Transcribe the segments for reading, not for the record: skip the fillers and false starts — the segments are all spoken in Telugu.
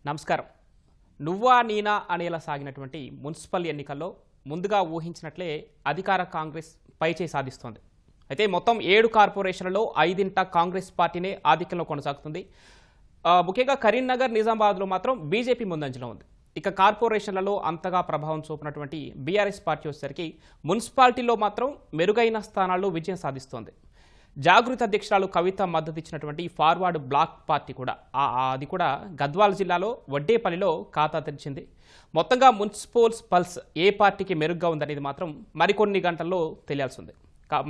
నమస్కారం. నువ్వా నీనా అనేలా సాగినటువంటి మున్సిపల్ ఎన్నికల్లో ముందుగా ఊహించినట్లే అధికార కాంగ్రెస్ పైచేయి సాధిస్తోంది. అయితే మొత్తం 7 కార్పొరేషన్లలో 5 కాంగ్రెస్ పార్టీనే ఆధిక్యంలో కొనసాగుతుంది. ముఖ్యంగా కరీంనగర్, నిజామాబాద్లో మాత్రం బీజేపీ ముందంజలో ఉంది. ఇక కార్పొరేషన్లలో అంతగా ప్రభావం చూపినటువంటి బీఆర్ఎస్ పార్టీ వచ్చేసరికి మున్సిపాలిటీలో మాత్రం మెరుగైన స్థానాల్లో విజయం సాధిస్తోంది. జాగృతి అధ్యక్షురాలు కవిత మద్దతు ఇచ్చినటువంటి ఫార్వర్డ్ బ్లాక్ పార్టీ కూడా అది కూడా గద్వాల జిల్లాలో వడ్డేపల్లిలో ఖాతా తెరిచింది. మొత్తంగా మున్సిపల్ పల్స్ ఏ పార్టీకి మెరుగ్గా ఉందనేది మాత్రం మరికొన్ని గంటల్లో తెలియాల్సి ఉంది.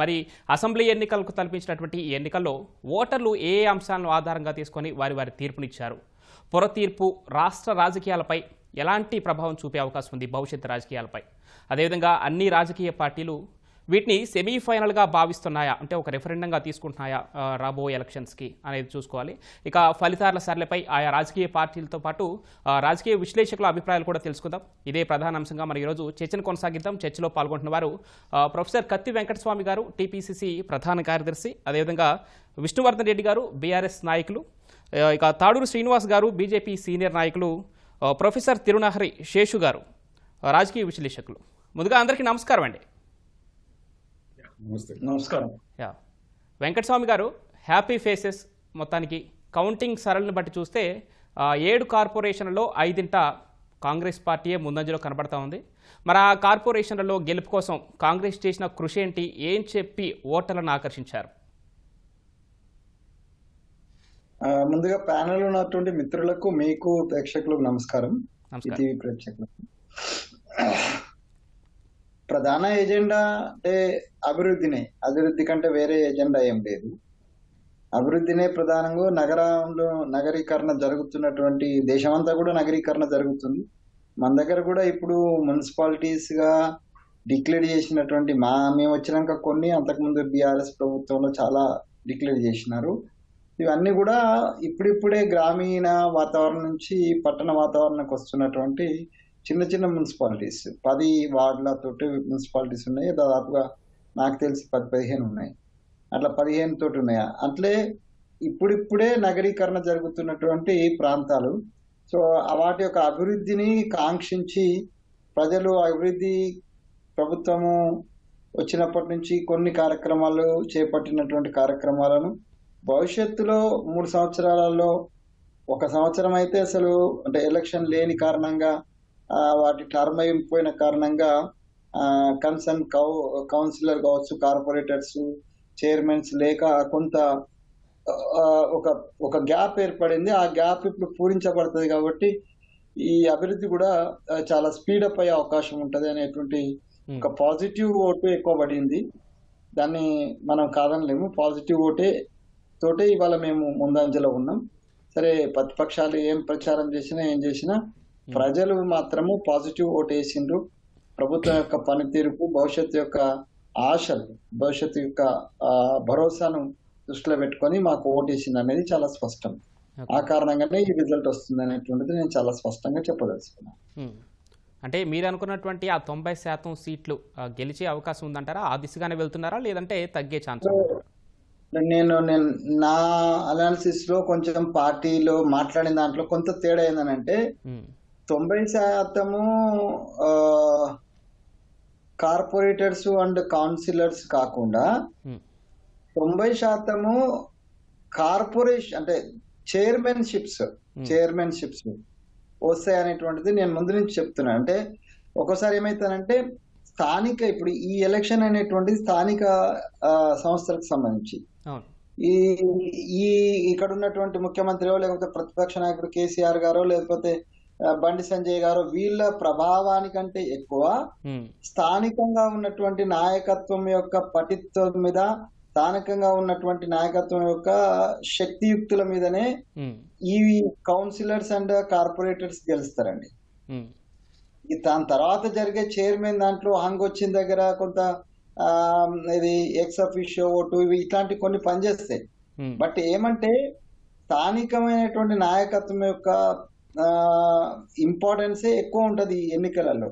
మరి అసెంబ్లీ ఎన్నికలకు తలపించినటువంటి ఈ ఎన్నికల్లో ఓటర్లు ఏ అంశాలను ఆధారంగా తీసుకొని వారి తీర్పునిచ్చారు, పొర తీర్పు రాష్ట్ర రాజకీయాలపై ఎలాంటి ప్రభావం చూపే అవకాశం ఉంది, భవిష్యత్తు రాజకీయాలపై. అదేవిధంగా అన్ని రాజకీయ పార్టీలు వీటిని సెమీఫైనల్గా భావిస్తున్నాయా, అంటే ఒక రెఫరెండంగా తీసుకుంటున్నాయా రాబోయే ఎలక్షన్స్కి అనేది చూసుకోవాలి. ఇక ఫలితాల సరళిపై ఆయా రాజకీయ పార్టీలతో పాటు రాజకీయ విశ్లేషకుల అభిప్రాయాలు కూడా తెలుసుకుందాం. ఇదే ప్రధాన అంశంగా మనం ఈరోజు చర్చను కొనసాగిద్దాం. చర్చలో పాల్గొంటున్న వారు ప్రొఫెసర్ కత్తి వెంకటస్వామి గారు, టీపీసీసీ ప్రధాన కార్యదర్శి, అదేవిధంగా విష్ణువర్ధన్ రెడ్డి గారు, బీఆర్ఎస్ నాయకులు, ఇక తాడూరు శ్రీనివాస్ గారు, బీజేపీ సీనియర్ నాయకులు, ప్రొఫెసర్ తిరునహరి శేషు గారు, రాజకీయ విశ్లేషకులు. ముందుగా అందరికీ నమస్కారం అండి. నమస్కారం. వెంకటస్వామి గారు, హ్యాపీ ఫేసెస్. మొత్తానికి కౌంటింగ్ సరళిని బట్టి చూస్తే 7 కార్పొరేషన్లలో 5 కాంగ్రెస్ పార్టీయే ముందంజలో కనబడతా ఉంది. మరి ఆ కార్పొరేషన్లలో గెలుపు కోసం కాంగ్రెస్ చేసిన కృషి ఏంటి, ఏం చెప్పి ఓటర్లను ఆకర్షించారు? ముందుగా ప్యానెల్ ఉన్నటువంటి మిత్రులకు, మీకు, ప్రేక్షకులకు నమస్కారం. టీవీ ప్రేక్షకులకు. ప్రధాన ఎజెండా అంటే అభివృద్ధి కంటే వేరే ఎజెండా ఏం లేదు. అభివృద్ధినే ప్రధానంగా నగరంలో నగరీకరణ జరుగుతున్నటువంటి, దేశమంతా కూడా నగరీకరణ జరుగుతుంది. మన దగ్గర కూడా ఇప్పుడు మున్సిపాలిటీస్ గా డిక్లేర్ చేసినటువంటి మేము వచ్చినాక కొన్ని, అంతకుముందు బీఆర్ఎస్ ప్రభుత్వంలో చాలా డిక్లేర్ చేసినారు. ఇవన్నీ కూడా ఇప్పుడిప్పుడే గ్రామీణ వాతావరణం నుంచి పట్టణ వాతావరణానికి వస్తున్నటువంటి చిన్న చిన్న మున్సిపాలిటీస్. 10 వార్డులతోటి మున్సిపాలిటీస్ ఉన్నాయి. దాదాపుగా నాకు తెలిసి 10-15 ఉన్నాయి. అట్లా 15 తోటి ఉన్నాయి. అట్లే ఇప్పుడిప్పుడే నగరీకరణ జరుగుతున్నటువంటి ప్రాంతాలు. సో వాటి యొక్క అభివృద్ధిని కాంక్షించి ప్రజలు అభివృద్ధి ప్రభుత్వము వచ్చినప్పటి నుంచి కొన్ని కార్యక్రమాలు చేపట్టినటువంటి కార్యక్రమాలను భవిష్యత్తులో 3 సంవత్సరాలలో, 1 సంవత్సరం అయితే అసలు అంటే ఎలక్షన్ లేని కారణంగా, వాటి టర్మ్ అయిపోయిన కారణంగా కన్సర్న్ కౌన్సిలర్ కావచ్చు, కార్పొరేటర్స్, చైర్మన్స్ లేక కొంత ఒక గ్యాప్ ఏర్పడింది. ఆ గ్యాప్ ఇప్పుడు పూరించబడుతుంది. కాబట్టి ఈ అభివృద్ధి కూడా చాలా స్పీడప్ అయ్యే అవకాశం ఉంటుంది అనేటువంటి ఒక పాజిటివ్ ఓటు ఎక్కువ పడింది. దాన్ని మనం కాదనలేము. పాజిటివ్ ఓటే తోటే ఇవాళ మేము ముందంజలో ఉన్నాం. సరే, ప్రతిపక్షాలు ఏం ప్రచారం చేసినా ఏం చేసినా ప్రజలు మాత్రము పాజిటివ్ ఓటు వేసిండ్రు. ప్రభుత్వం యొక్క పనితీరుకు, భవిష్యత్తు యొక్క ఆశలు, భవిష్యత్తు యొక్క భరోసాను దృష్టిలో పెట్టుకొని మాకు ఓటు వేసింది అనేది చాలా స్పష్టం. ఆ కారణంగానే ఈ రిజల్ట్ వస్తుంది అనేటువంటిది నేను చాలా స్పష్టంగా చెప్పదలుచుకున్నాను. అంటే మీరు అనుకున్నటువంటి ఆ 90% సీట్లు గెలిచే అవకాశం ఉందంటారా? ఆ దిశగానే వెళ్తున్నారా, లేదంటే తగ్గే ఛాన్స్? నేను నా అనాలిసిస్ లో కొంచెం పార్టీలో మాట్లాడిన దాంట్లో కొంత తేడా ఏందనంటే, 90% కార్పొరేటర్స్ అండ్ కౌన్సిలర్స్ కాకుండా 90% కార్పొరేషన్ అంటే చైర్మన్షిప్స్ వస్తాయి అనేటువంటిది నేను ముందు నుంచి చెప్తున్నాను. అంటే ఒక్కోసారి ఏమైతుందంటే, స్థానిక ఇప్పుడు ఈ ఎలక్షన్ అనేటువంటిది స్థానిక సంస్థలకు సంబంధించి ఈ ఇక్కడ ఉన్నటువంటి ముఖ్యమంత్రియో లేకపోతే ప్రతిపక్ష నాయకుడు కేసీఆర్ గారో లేకపోతే బండి సంజయ్ గారు, వీళ్ళ ప్రభావానికంటే ఎక్కువ స్థానికంగా ఉన్నటువంటి నాయకత్వం యొక్క పటిత్వం మీద, స్థానికంగా ఉన్నటువంటి నాయకత్వం యొక్క శక్తియుక్తుల మీదనే ఈ కౌన్సిలర్స్ అండ్ కార్పొరేటర్స్ గెలుస్తారండి. దాని తర్వాత జరిగే చైర్మన్ దాంట్లో హంగ్ వచ్చిన దగ్గర కొంత ఇది ఎక్స్ అఫిషియో ఓటు, ఇవి ఇట్లాంటి కొన్ని పనిచేస్తాయి. బట్ ఏమంటే స్థానికమైనటువంటి నాయకత్వం యొక్క ఇంపార్టెన్సే ఎక్కువ ఉంటది ఈ ఎన్నికలలో.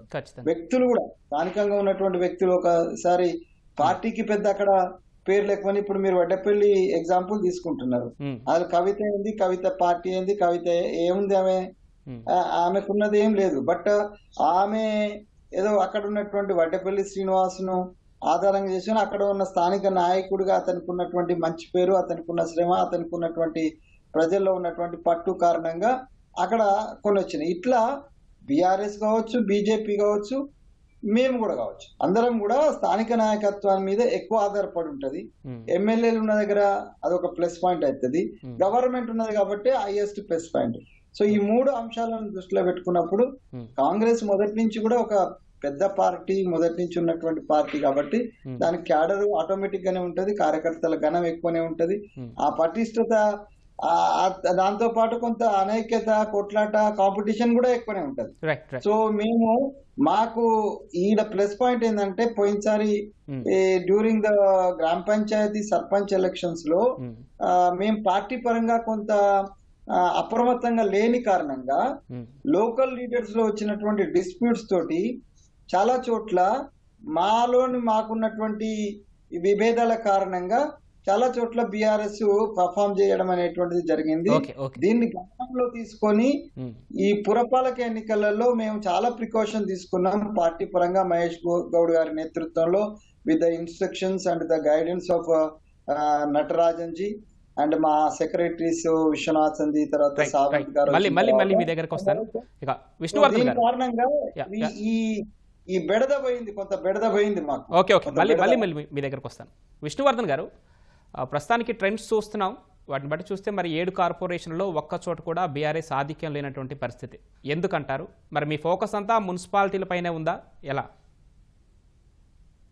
వ్యక్తులు కూడా స్థానికంగా ఉన్నటువంటి వ్యక్తులు, ఒకసారి పార్టీకి పెద్ద అక్కడ పేరు లేకపోతే, ఇప్పుడు మీరు వడ్డేపల్లి ఎగ్జాంపుల్ తీసుకుంటున్నారు, అది కవిత ఏంది, కవిత పార్టీ ఏంది, కవిత ఏముంది, ఆమె ఆమెకున్నది ఏం లేదు. బట్ ఆమె ఏదో అక్కడ ఉన్నటువంటి వడ్డేపల్లి శ్రీనివాసును ఆధారంగా చేసుకుని అక్కడ ఉన్న స్థానిక నాయకుడిగా అతనికి ఉన్నటువంటి మంచి పేరు, అతనికి ఉన్న శ్రమ, అతనికి ఉన్నటువంటి ప్రజల్లో ఉన్నటువంటి పట్టు కారణంగా అక్కడ కొన్ని వచ్చినాయి. ఇట్లా బీఆర్ఎస్ కావచ్చు, బీజేపీ కావచ్చు, మేము కూడా కావచ్చు, అందరం కూడా స్థానిక నాయకత్వాన్ని మీద ఎక్కువ ఆధారపడి ఉంటది. ఎమ్మెల్యేలు ఉన్న దగ్గర అదొక ప్లస్ పాయింట్ అవుతుంది, గవర్నమెంట్ ఉన్నది కాబట్టి హైయెస్ట్ ప్లస్ పాయింట్. సో ఈ మూడు అంశాలను దృష్టిలో పెట్టుకున్నప్పుడు కాంగ్రెస్ మొదటి నుంచి కూడా ఒక పెద్ద పార్టీ, మొదటి నుంచి ఉన్నటువంటి పార్టీ కాబట్టి దానికి క్యాడర్ ఆటోమేటిక్ గానే ఉంటది, కార్యకర్తల ఘనం ఎక్కువనే ఉంటది. ఆ పటిష్టత, దాంతో పాటు కొంత అనైక్యత, కొట్లాట, కాంపిటీషన్ కూడా ఎక్కువనే ఉంటది. సో మాకు ఈడ ప్లస్ పాయింట్ ఏంటంటే పోయినసారి డ్యూరింగ్ ద గ్రామ పంచాయతీ సర్పంచ్ ఎలక్షన్స్ లో మేము పార్టీ పరంగా కొంత అప్రమత్తంగా లేని కారణంగా లోకల్ లీడర్స్ లో వచ్చినటువంటి డిస్ప్యూట్స్ తోటి చాలా చోట్ల మాకున్నటువంటి విభేదాల కారణంగా చాలా చోట్ల బీఆర్ఎస్ పర్ఫామ్ చేయడం అనేటువంటిది జరిగింది. దీన్ని గమనంలో తీసుకొని ఈ పురపాలక ఎన్నికలలో మేము చాలా ప్రికాషన్ తీసుకున్నాం పార్టీ పరంగా. మహేష్ గౌడ్ గారి నేతృత్వంలో with the instructions and the guidance of Natarajan ji and మా సెక్రటరీస్ విశ్వనాథ్ సంధి, తర్వాత సావంత్ గారు. కారణంగా ఈ బెడద పోయింది, కొంత బెడద పోయింది మాకు. మళ్ళీ మీ దగ్గరకు వస్తాను. విష్ణువర్ధన్ గారు, ప్రస్తుతానికి ట్రెండ్స్ చూస్తున్నాం, వాటిని బట్టి చూస్తే మరి 7 కార్పొరేషన్లో ఒక్క చోట కూడా బీఆర్ఎస్ ఆధిక్యం లేనటువంటి పరిస్థితి. ఎందుకంటారు? మరి మీ ఫోకస్ అంతా మున్సిపాలిటీలపైనే ఉందా, ఎలా?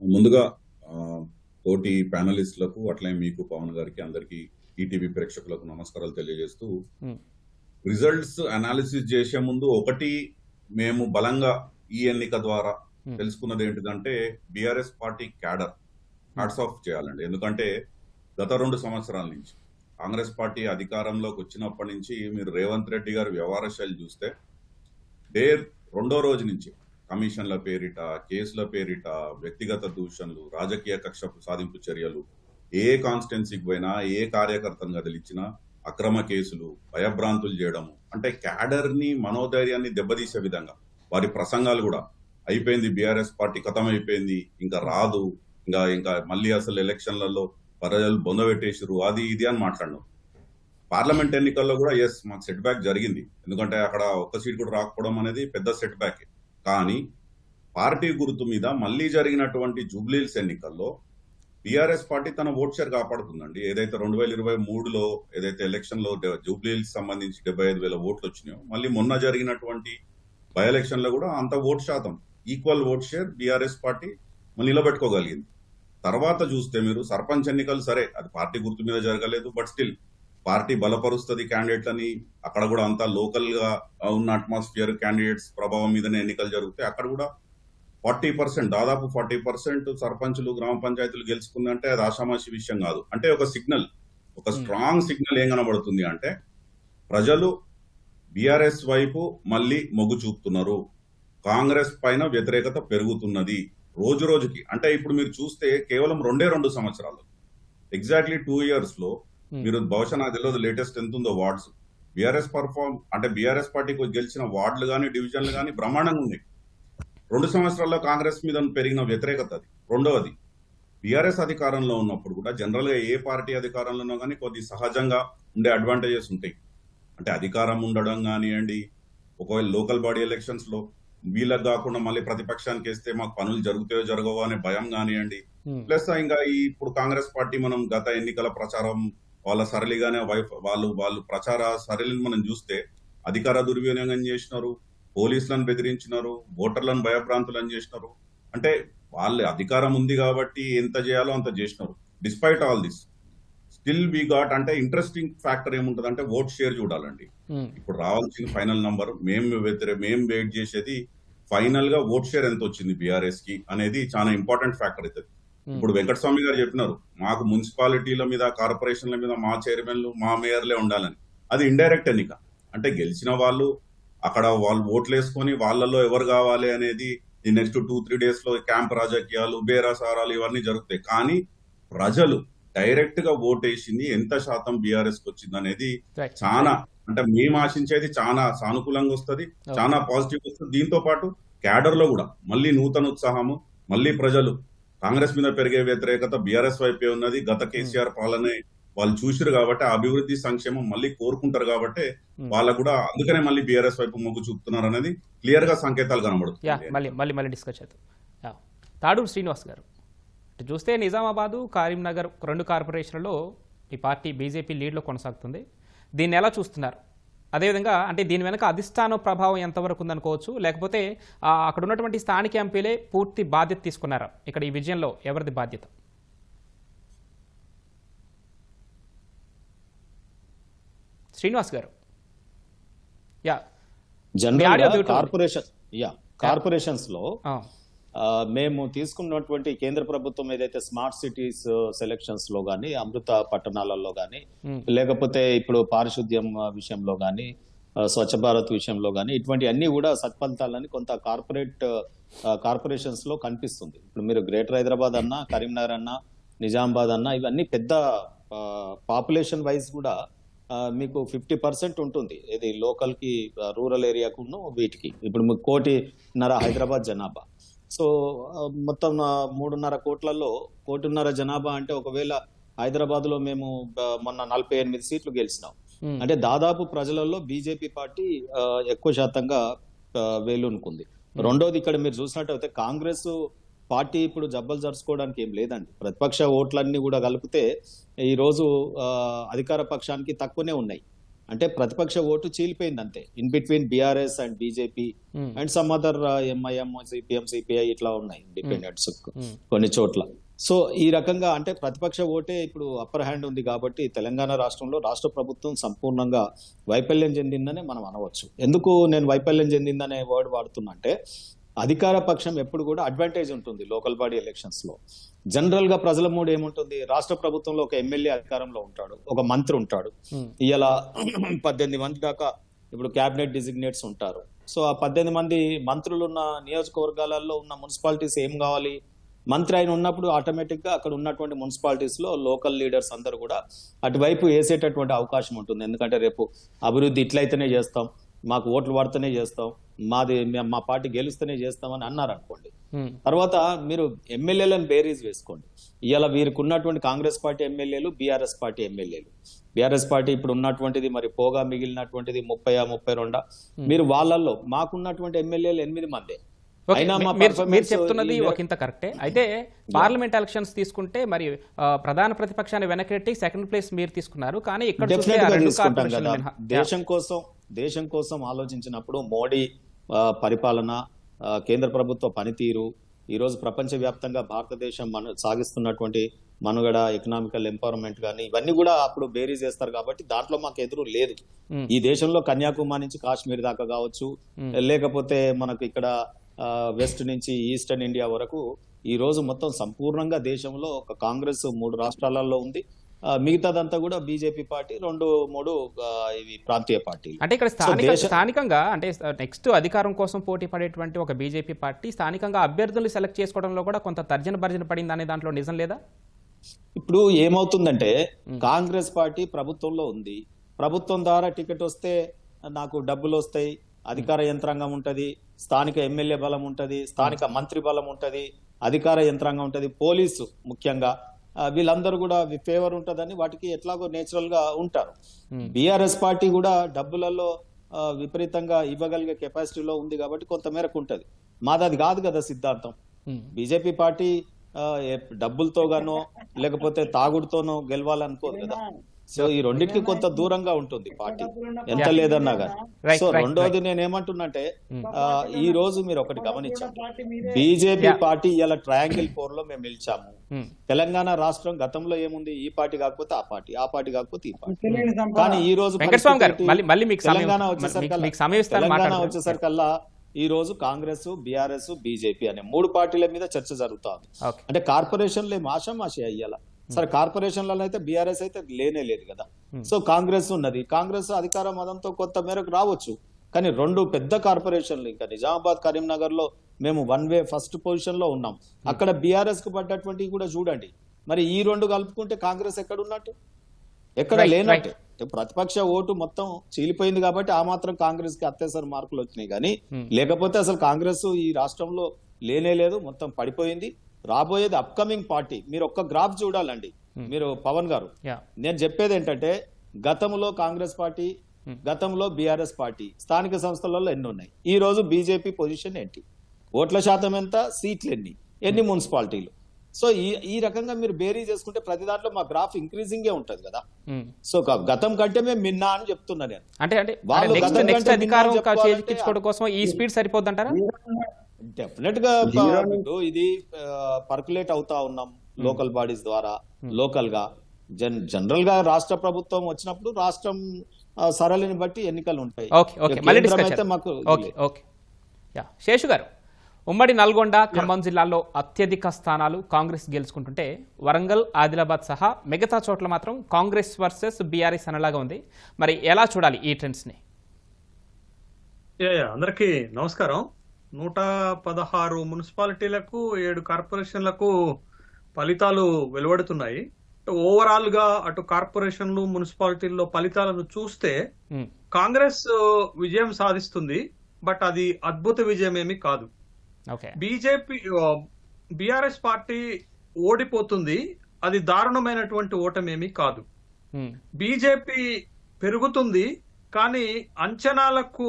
ముందుగా తోటి ప్యానలిస్టులకు, అట్లే మీకు పవన్ గారికి, అందరికీ ఈటీవీ ప్రేక్షకులకు నమస్కారాలు తెలియజేస్తూ, రిజల్ట్స్ అనాలిసిస్ చేసే ముందు ఒకటి మేము బలంగా ఈ ఎన్నిక ద్వారా తెలుసుకున్నది ఏంటిదంటే, BRS party cadre hats off చేయాలండి. ఎందుకంటే గత 2 సంవత్సరాల నుంచి కాంగ్రెస్ పార్టీ అధికారంలోకి వచ్చినప్పటి నుంచి మీరు రేవంత్ రెడ్డి గారి వ్యవహార శైలి చూస్తే, రెండో రోజు నుంచి కమిషన్ల పేరిట, కేసుల పేరిట, వ్యక్తిగత దూషణలు, రాజకీయ కక్ష సాధింపు చర్యలు, ఏ కాన్స్టిట్యున్సీకి పోయినా, ఏ కార్యకర్తను కదిలిచ్చినా అక్రమ కేసులు, భయభ్రాంతులు చేయడము, అంటే క్యాడర్ ని, మనోధైర్యాన్ని దెబ్బతీసే విధంగా వారి ప్రసంగాలు కూడా అయిపోయింది, బీఆర్ఎస్ పార్టీ ఖతం అయిపోయింది, ఇంకా రాదు, ఇంకా మళ్ళీ అసలు ఎలక్షన్లలో ప్రజలు బొందబెట్టేసారు, అది ఇది అని మాట్లాడినాం. పార్లమెంట్ ఎన్నికల్లో కూడా మాకు సెట్ బ్యాక్ జరిగింది, ఎందుకంటే అక్కడ ఒక్క సీట్ కూడా రాకపోవడం అనేది పెద్ద సెట్ బ్యాక్. కానీ పార్టీ గుర్తు మీద మళ్ళీ జరిగినటువంటి జూబ్లీహిల్స్ ఎన్నికల్లో బీఆర్ఎస్ పార్టీ తన ఓట్ షేర్ కాపాడుతుందండి. ఏదైతే 2023లో ఏదైతే ఎలక్షన్ లో జూబ్లీహిల్స్ సంబంధించి 75,000 ఓట్లు వచ్చినాయో, మళ్ళీ మొన్న జరిగినటువంటి బై ఎలక్షన్ లో కూడా అంత ఓట్ శాతం, equal vote share BRS party నిలబెట్టుకోగలిగింది. తర్వాత చూస్తే మీరు సర్పంచ్ ఎన్నికలు, సరే అది పార్టీ గుర్తు మీద జరగలేదు, బట్ స్టిల్ పార్టీ బలపరుస్తుంది క్యాండిడేట్లని. అక్కడ కూడా అంతా లోకల్ గా ఉన్న అట్మాస్ఫియర్, క్యాండిడేట్స్ ప్రభావం మీదనే ఎన్నికలు జరిగితే అక్కడ కూడా 40%, దాదాపు 40% సర్పంచులు, గ్రామ పంచాయతీలు గెలుచుకుందంటే అది ఆషామాషి విషయం కాదు. అంటే ఒక సిగ్నల్, ఒక స్ట్రాంగ్ సిగ్నల్ ఏం కనబడుతుంది అంటే, ప్రజలు బీఆర్ఎస్ వైపు మళ్ళీ మొగ్గు చూపుతున్నారు, కాంగ్రెస్ పైన వ్యతిరేకత పెరుగుతున్నది రోజు రోజుకి. అంటే ఇప్పుడు మీరు చూస్తే కేవలం 2 సంవత్సరాలు, ఎగ్జాక్ట్లీ 2 years లో మీరు బహుశా నాకు తెలియదు లేటెస్ట్ ఎంత ఉందో వార్డ్స్, బీఆర్ఎస్ పార్టీకి గెలిచిన వార్డులు కానీ, డివిజన్లు కానీ బ్రహ్మాండంగా ఉన్నాయి. 2 సంవత్సరాల్లో కాంగ్రెస్ మీద పెరిగిన వ్యతిరేకత అది. రెండవది, బీఆర్ఎస్ అధికారంలో ఉన్నప్పుడు కూడా జనరల్ గా ఏ పార్టీ అధికారంలో ఉన్నా కానీ కొద్ది సహజంగా ఉండే అడ్వాంటేజెస్ ఉంటాయి. అంటే అధికారం ఉండడం కానివ్వండి, ఒకవేళ లోకల్ బాడీ ఎలక్షన్స్ లో వీళ్ళకి కాకుండా మళ్ళీ ప్రతిపక్షానికి వేస్తే మాకు పనులు జరుగుతాయో జరగవో అనే భయం కానివ్వండి. ప్లస్ ఇంకా ఇప్పుడు కాంగ్రెస్ పార్టీ మనం గత ఎన్నికల ప్రచారం వాళ్ళ సరళిగానే వాళ్ళు ప్రచార సరళిని మనం చూస్తే అధికార దుర్వినియోగం చేసినారు, పోలీసులను బెదిరించినారు, ఓటర్లను భయభ్రాంతులను చేసినారు. అంటే వాళ్ళు అధికారం ఉంది కాబట్టి ఎంత చేయాలో అంత చేసినారు. Despite all this still we got, అంటే ఇంట్రెస్టింగ్ ఫ్యాక్టర్ ఏముంటది అంటే ఓట్ షేర్ చూడాలండి. ఇప్పుడు రావాల్సిన ఫైనల్ నంబర్ మేము వెయిట్ చేసేది ఫైనల్ గా ఓట్ షేర్ ఎంత వచ్చింది బీఆర్ఎస్ కి అనేది చాలా ఇంపార్టెంట్ ఫ్యాక్టర్ అవుతుంది. ఇప్పుడు వెంకటస్వామి గారు చెప్పినారు, మాకు మున్సిపాలిటీల మీద, కార్పొరేషన్ల మీద మా చైర్మన్లు, మా మేయర్లే ఉండాలని. అది ఇండైరెక్ట్ ఎన్నిక. అంటే గెలిచిన వాళ్ళు అక్కడ వాళ్ళు ఓట్లు వేసుకొని వాళ్ళల్లో ఎవరు కావాలి అనేది ఈ నెక్స్ట్ 2-3 days లో క్యాంప్ రాజకీయాలు, బేరాసారాలు ఇవన్నీ జరుగుతాయి. కానీ ప్రజలు డైరెక్ట్ గా ఓటేసింది ఎంత శాతం బీఆర్ఎస్ కి వచ్చింది అనేది రైట్. చాలా, అంటే మేము ఆశించేది చాలా సానుకూలంగా వస్తుంది, చాలా పాజిటివ్ వస్తుంది. దీంతో పాటు క్యాడర్ లో కూడా మళ్ళీ నూతన ఉత్సాహము, మళ్ళీ ప్రజలు కాంగ్రెస్ మీద పెరిగే వ్యతిరేకత బీఆర్ఎస్ వైపే ఉన్నది. గత కేసీఆర్ పాలనే వాళ్ళు చూసిరు కాబట్టి ఆ అభివృద్ధి సంక్షేమం మళ్ళీ కోరుకుంటారు కాబట్టి వాళ్ళకు కూడా అందుకనే మళ్ళీ బీఆర్ఎస్ వైపు మొగ్గు చూపుతున్నారు అనేది క్లియర్ గా సంకేతాలు యా కనబడుతుంది. మళ్ళీ డిస్కస్ చేద్దాం. యా. తాడూరు శ్రీనివాస్ గారు, ఇటు చూస్తే నిజామాబాదు, కరీంనగర్ 2 కార్పొరేషన్లలో ఈ పార్టీ బీజేపీ లీడ్లో కొనసాగుతుంది. దీన్ని ఎలా చూస్తున్నారు? అదేవిధంగా అంటే దీని వెనక అధిష్టానం ప్రభావం ఎంతవరకు ఉందనుకోవచ్చు, లేకపోతే అక్కడ ఉన్నటువంటి స్థానిక ఎంపీలే పూర్తి బాధ్యత తీసుకున్నారా? ఇక్కడ ఈ విజయంలో ఎవరిది బాధ్యత? శ్రీనివాస్ గారు, యా జనరల్ కార్పొరేషన్స్ లో మేము తీసుకున్నటువంటి కేంద్ర ప్రభుత్వం ఏదైతే స్మార్ట్ సిటీస్ సెలక్షన్స్ లో గానీ, అమృత పట్టణాలలో గానీ, లేకపోతే ఇప్పుడు పారిశుద్ధ్యం విషయంలో గానీ, స్వచ్ఛ భారత్ విషయంలో గానీ, ఇటువంటి అన్ని కూడా సత్ఫలితాలని కొంత కార్పొరేషన్స్ లో కనిపిస్తుంది. ఇప్పుడు మీరు గ్రేటర్ హైదరాబాద్ అన్నా, కరీంనగర్ అన్నా, నిజామాబాద్ అన్నా, ఇవన్నీ పెద్ద పాపులేషన్ వైజ్ కూడా మీకు 50% ఉంటుంది. ఇది లోకల్ కి, రూరల్ ఏరియాకు వీటికి. ఇప్పుడు 1.5 హైదరాబాద్ జనాభా. సో మొత్తం 3.5 కోట్లలో 1.5 జనాభా అంటే ఒకవేళ హైదరాబాద్ లో మేము మొన్న 48 సీట్లు గెలిచినాం అంటే దాదాపు ప్రజలలో బీజేపీ పార్టీ ఎక్కువ శాతంగా వేలునుకుంది. రెండోది, ఇక్కడ మీరు చూసినట్టయితే కాంగ్రెస్ పార్టీ ఇప్పుడు జబ్బలు జరుచుకోవడానికి ఏం లేదండి. ప్రతిపక్ష ఓట్లన్నీ కూడా కలిపితే ఈ రోజు అధికార పక్షానికి తక్కువనే ఉన్నాయి. అంటే ప్రతిపక్ష ఓటు చీలిపోయింది అంతే, in between BRS and BJP and some other MIM, CPM, CPI ఇట్లా ఉన్నాయి ఇండిపెండెంట్స్ కొన్ని చోట్ల. సో ఈ రకంగా అంటే ప్రతిపక్ష ఓటే ఇప్పుడు అప్పర్ హ్యాండ్ ఉంది కాబట్టి తెలంగాణ రాష్ట్రంలో రాష్ట్ర ప్రభుత్వం సంపూర్ణంగా వైఫల్యం చెందిందనే మనం అనవచ్చు. ఎందుకు నేను వైఫల్యం చెందిందనే వర్డ్ వాడుతున్నా అంటే, అధికార పక్షం ఎప్పుడు కూడా అడ్వాంటేజ్ ఉంటుంది లోకల్ బాడీ ఎలక్షన్స్ లో. జనరల్ గా ప్రజల మూడు ఏముంటుంది, రాష్ట్ర ప్రభుత్వంలో ఒక ఎమ్మెల్యే అధికారంలో ఉంటాడు, ఒక మంత్రి ఉంటాడు. ఇలా 18 మంది దాకా ఇప్పుడు క్యాబినెట్ డిజిగ్నేట్స్ ఉంటారు. సో ఆ 18 మంది మంత్రులు ఉన్న నియోజకవర్గాలలో ఉన్న మున్సిపాలిటీస్ ఏం కావాలి, మంత్రి ఆయన ఉన్నప్పుడు ఆటోమేటిక్ గా అక్కడ ఉన్నటువంటి మున్సిపాలిటీస్ లో లోకల్ లీడర్స్ అందరూ కూడా అటువైపు వేసేటటువంటి అవకాశం ఉంటుంది. ఎందుకంటే రేపు అభివృద్ధి ఇట్లయితేనే చేస్తాం, మాకు ఓట్లు పడితేనే చేస్తాం, మా పార్టీ గెలుస్తూనే చేస్తామని అన్నారు అనుకోండి. తర్వాత మీరు ఎమ్మెల్యేలను బేరీజ్ వేసుకోండి. ఇవాళ వీరికి ఉన్నటువంటి కాంగ్రెస్ పార్టీ ఎమ్మెల్యేలు, బీఆర్ఎస్ పార్టీ ఎమ్మెల్యేలు. బీఆర్ఎస్ పార్టీ ఇప్పుడు ఉన్నటువంటిది మరి పోగా మిగిలినటువంటిది 30-32. మీరు వాళ్ళల్లో మాకున్నటువంటి ఎమ్మెల్యేలు 8 మందే. మీరు చెప్తున్నది ఒకంత కరెక్టే. అయితే పార్లమెంట్ ఎలక్షన్స్ తీసుకుంటే మరి ప్రధాన ప్రతిపక్షాన్ని వెనకెట్టి సెకండ్ ప్లేస్ మీరు తీసుకున్నారు. కానీ ఇక్కడ దేశం కోసం ఆలోచించినప్పుడు మోడీ పరిపాలన, కేంద్ర ప్రభుత్వ పనితీరు, ఈ రోజు ప్రపంచ వ్యాప్తంగా భారతదేశం సాగిస్తున్నటువంటి మనుగడ, ఎకనామికల్ ఎంపవర్మెంట్ కానీ ఇవన్నీ కూడా అప్పుడు బేరీజ్ చేస్తారు. కాబట్టి దాంట్లో మాకు ఎదురు లేదు. ఈ దేశంలో కన్యాకుమారి నుంచి కాశ్మీర్ దాకా కావచ్చు, లేకపోతే మనకు ఇక్కడ వెస్ట్ నుంచి ఈస్టర్న్ ఇండియా వరకు ఈ రోజు మొత్తం సంపూర్ణంగా దేశంలో ఒక కాంగ్రెస్ 3 రాష్ట్రాలలో ఉంది. మిగతాదంతా కూడా బీజేపీ పార్టీ, 2-3 ఇవి ప్రాంతీయ పార్టీలు. అంటే ఇక్కడ స్థానికంగా అంటే నెక్స్ట్ అధికారం కోసం పోటీ పడేటువంటి ఒక బీజేపీ పార్టీ స్థానికంగా అభ్యర్థులు సెలెక్ట్ చేసుకోవడంలో కూడా కొంత తర్జన పడింది అనే దాంట్లో నిజం లేదా? ఇప్పుడు ఏమవుతుందంటే, కాంగ్రెస్ పార్టీ ప్రభుత్వంలో ఉంది, ప్రభుత్వం ద్వారా టికెట్ వస్తే నాకు డబ్బులు వస్తాయి, అధికార యంత్రాంగం ఉంటది, స్థానిక ఎమ్మెల్యే బలం ఉంటది, స్థానిక మంత్రి బలం ఉంటది, అధికార యంత్రాంగం ఉంటది, పోలీసు ముఖ్యంగా వీళ్ళందరూ కూడా ఫేవర్ ఉంటదని వాటికి ఎట్లాగో నేచురల్ గా ఉంటారు. బీఆర్ఎస్ పార్టీ కూడా డబ్బులలో విపరీతంగా ఇవ్వగలిగే కెపాసిటీలో ఉంది కాబట్టి కొంత మేరకు ఉంటది. మాది అది కాదు కదా సిద్ధాంతం. బీజేపీ పార్టీ డబ్బులతో గానో లేకపోతే తాగుడుతోనో గెలవాలనుకోదు కదా. సో ఈ రెండింటికి కొంత దూరంగా ఉంటుంది పార్టీ ఎంత లేదన్నా కానీ. సో రెండోది నేనేమంటున్నంటే, ఈ రోజు మీరు ఒకటి గమనించండి, బీజేపీ పార్టీ ఇలా ట్రయాంగిల్ 4 లో మేము నిలిచాము. తెలంగాణ రాష్ట్రం గతంలో ఏముంది, ఈ పార్టీ కాకపోతే ఆ పార్టీ, ఆ పార్టీ కాకపోతే ఈ పార్టీ. కానీ ఈ రోజు తెలంగాణ వచ్చేసరికల్లా ఈ రోజు కాంగ్రెస్, బీఆర్ఎస్, బీజేపీ అనే 3 పార్టీల మీద చర్చ జరుగుతుంది. అంటే కార్పొరేషన్లు ఏం ఆషామాషి అయ్యాల. సరే కార్పొరేషన్లలో అయితే బీఆర్ఎస్ అయితే లేనే లేదు కదా. సో కాంగ్రెస్ ఉన్నది, కాంగ్రెస్ అధికార మదంతో కొంత మేరకు రావచ్చు. కానీ 2 పెద్ద కార్పొరేషన్లు, ఇంకా నిజామాబాద్, కరీంనగర్ లో మేము 1 వే ఫస్ట్ పొజిషన్ లో ఉన్నాం. అక్కడ బీఆర్ఎస్ కు పడ్డటువంటి కూడా చూడండి, మరి ఈ రెండు కలుపుకుంటే కాంగ్రెస్ ఎక్కడ ఉన్నట్టు? ఎక్కడ Right, లేనట్టు. ప్రతిపక్ష ఓటు మొత్తం చీలిపోయింది కాబట్టి ఆ మాత్రం కాంగ్రెస్ కి అత్యవసర మార్కులు వచ్చినాయి కానీ లేకపోతే అసలు కాంగ్రెస్ ఈ రాష్ట్రంలో లేనే లేదు, మొత్తం పడిపోయింది. రాబోయేది అప్కమింగ్ పార్టీ. మీరు ఒక్క గ్రాఫ్ చూడాలండి మీరు పవన్ గారు. నేను చెప్పేది ఏంటంటే గతంలో కాంగ్రెస్ పార్టీ, గతంలో బీఆర్ఎస్ పార్టీ స్థానిక సంస్థలలో ఎన్ని ఉన్నాయి, ఈ రోజు బీజేపీ పొజిషన్ ఏంటి, ఓట్ల శాతం ఎంత, సీట్లు ఎన్ని మున్సిపాలిటీలు. సో ఈ రకంగా మీరు బేరీ చేసుకుంటే ప్రతి దాంట్లో మా గ్రాఫ్ ఇంక్రీజింగ్ ఉంటది కదా. సో గతం కంటే మేము మిన్నా అని చెప్తున్నా నేను. అంటే వాళ్ళు గతం నెక్స్ట్ కంటే అధికారం మిన్నా చెప్పాలంటే చేజిక్కించుకోవడం కోసం ఈ స్పీడ్ సరిపోద్దంటారా? డెఫినెట్ గా ఇది పర్కులేట్ అవుతా ఉన్నాం లోకల్ బాడీస్ ద్వారా. లోకల్ గా జనరల్ గా రాష్ట్ర ప్రభుత్వం వచ్చినప్పుడు రాష్ట్రం సరళిని బట్టి ఎన్నికలు ఉంటాయి. కేంద్రం అయితే మాకు శేషు గారు, ఉమ్మడి నల్గొండ ఖమ్మం జిల్లాల్లో అత్యధిక స్థానాలు కాంగ్రెస్ గెలుచుకుంటుంటే వరంగల్, ఆదిలాబాద్ సహా మిగతా చోట్ల మాత్రం కాంగ్రెస్ వర్సెస్ బీఆర్ఎస్ అనలాగా ఉంది. మరి ఎలా చూడాలి ఈ ట్రెండ్స్ ని? అందరికీ నమస్కారం. 116 మున్సిపాలిటీలకు 7 కార్పొరేషన్లకు ఫలితాలు వెలువడుతున్నాయి. ఓవరాల్ గా అటు కార్పొరేషన్లు, మున్సిపాలిటీల్లో ఫలితాలను చూస్తే కాంగ్రెస్ విజయం సాధిస్తుంది. బట్ అది అద్భుత విజయం ఏమీ కాదు. బీజేపీ, బీఆర్ఎస్ పార్టీ ఓడిపోతుంది, అది దారుణమైనటువంటి ఓటమేమీ కాదు. బీజేపీ పెరుగుతుంది, కానీ అంచనాలకు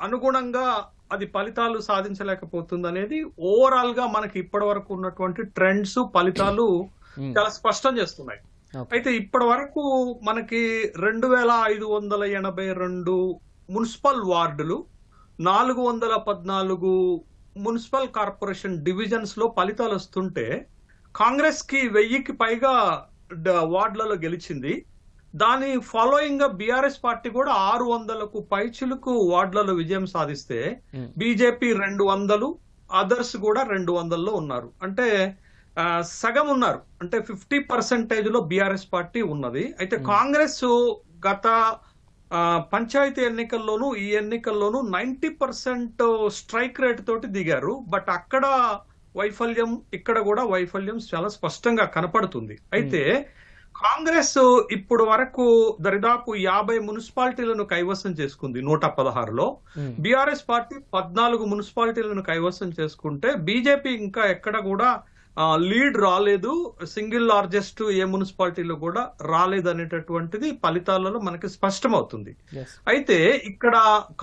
అనుగుణంగా అది ఫలితాలు సాధించలేకపోతుంది అనేది ఓవరాల్ గా మనకి ఇప్పటి వరకు ఉన్నటువంటి ట్రెండ్స్, ఫలితాలు చాలా స్పష్టం చేస్తున్నాయి. అయితే ఇప్పటి వరకు మనకి 2582 మున్సిపల్ వార్డులు, 414 మున్సిపల్ కార్పొరేషన్ డివిజన్స్ లో ఫలితాలు వస్తుంటే కాంగ్రెస్ కి 1000కి పైగా వార్డులలో గెలిచింది. దాని ఫాలోయింగ్ గా బీఆర్ఎస్ పార్టీ కూడా 600కు పైచిలకు వార్డులలో విజయం సాధిస్తే బీజేపీ 200, అదర్స్ కూడా 200లో ఉన్నారు. అంటే సగం ఉన్నారు. అంటే 50% లో బీఆర్ఎస్ పార్టీ ఉన్నది. అయితే కాంగ్రెస్ గత పంచాయతీ ఎన్నికల్లోనూ ఈ ఎన్నికల్లోనూ 90% స్ట్రైక్ రేట్ తోటి దిగారు. బట్ అక్కడ వైఫల్యం, ఇక్కడ కూడా వైఫల్యం చాలా స్పష్టంగా కనపడుతుంది. అయితే కాంగ్రెస్ ఇప్పుడు వరకు దరిదాపు 50 మున్సిపాలిటీలను కైవసం చేసుకుంది 116లో. బీఆర్ఎస్ పార్టీ 14 మున్సిపాలిటీలను కైవసం చేసుకుంటే బీజేపీ ఇంకా ఎక్కడ కూడా లీడ్ రాలేదు. సింగిల్ లార్జెస్ట్ ఏ మున్సిపాలిటీలో కూడా రాలేదు అనేటటువంటిది ఫలితాలలో మనకి స్పష్టమవుతుంది. అయితే ఇక్కడ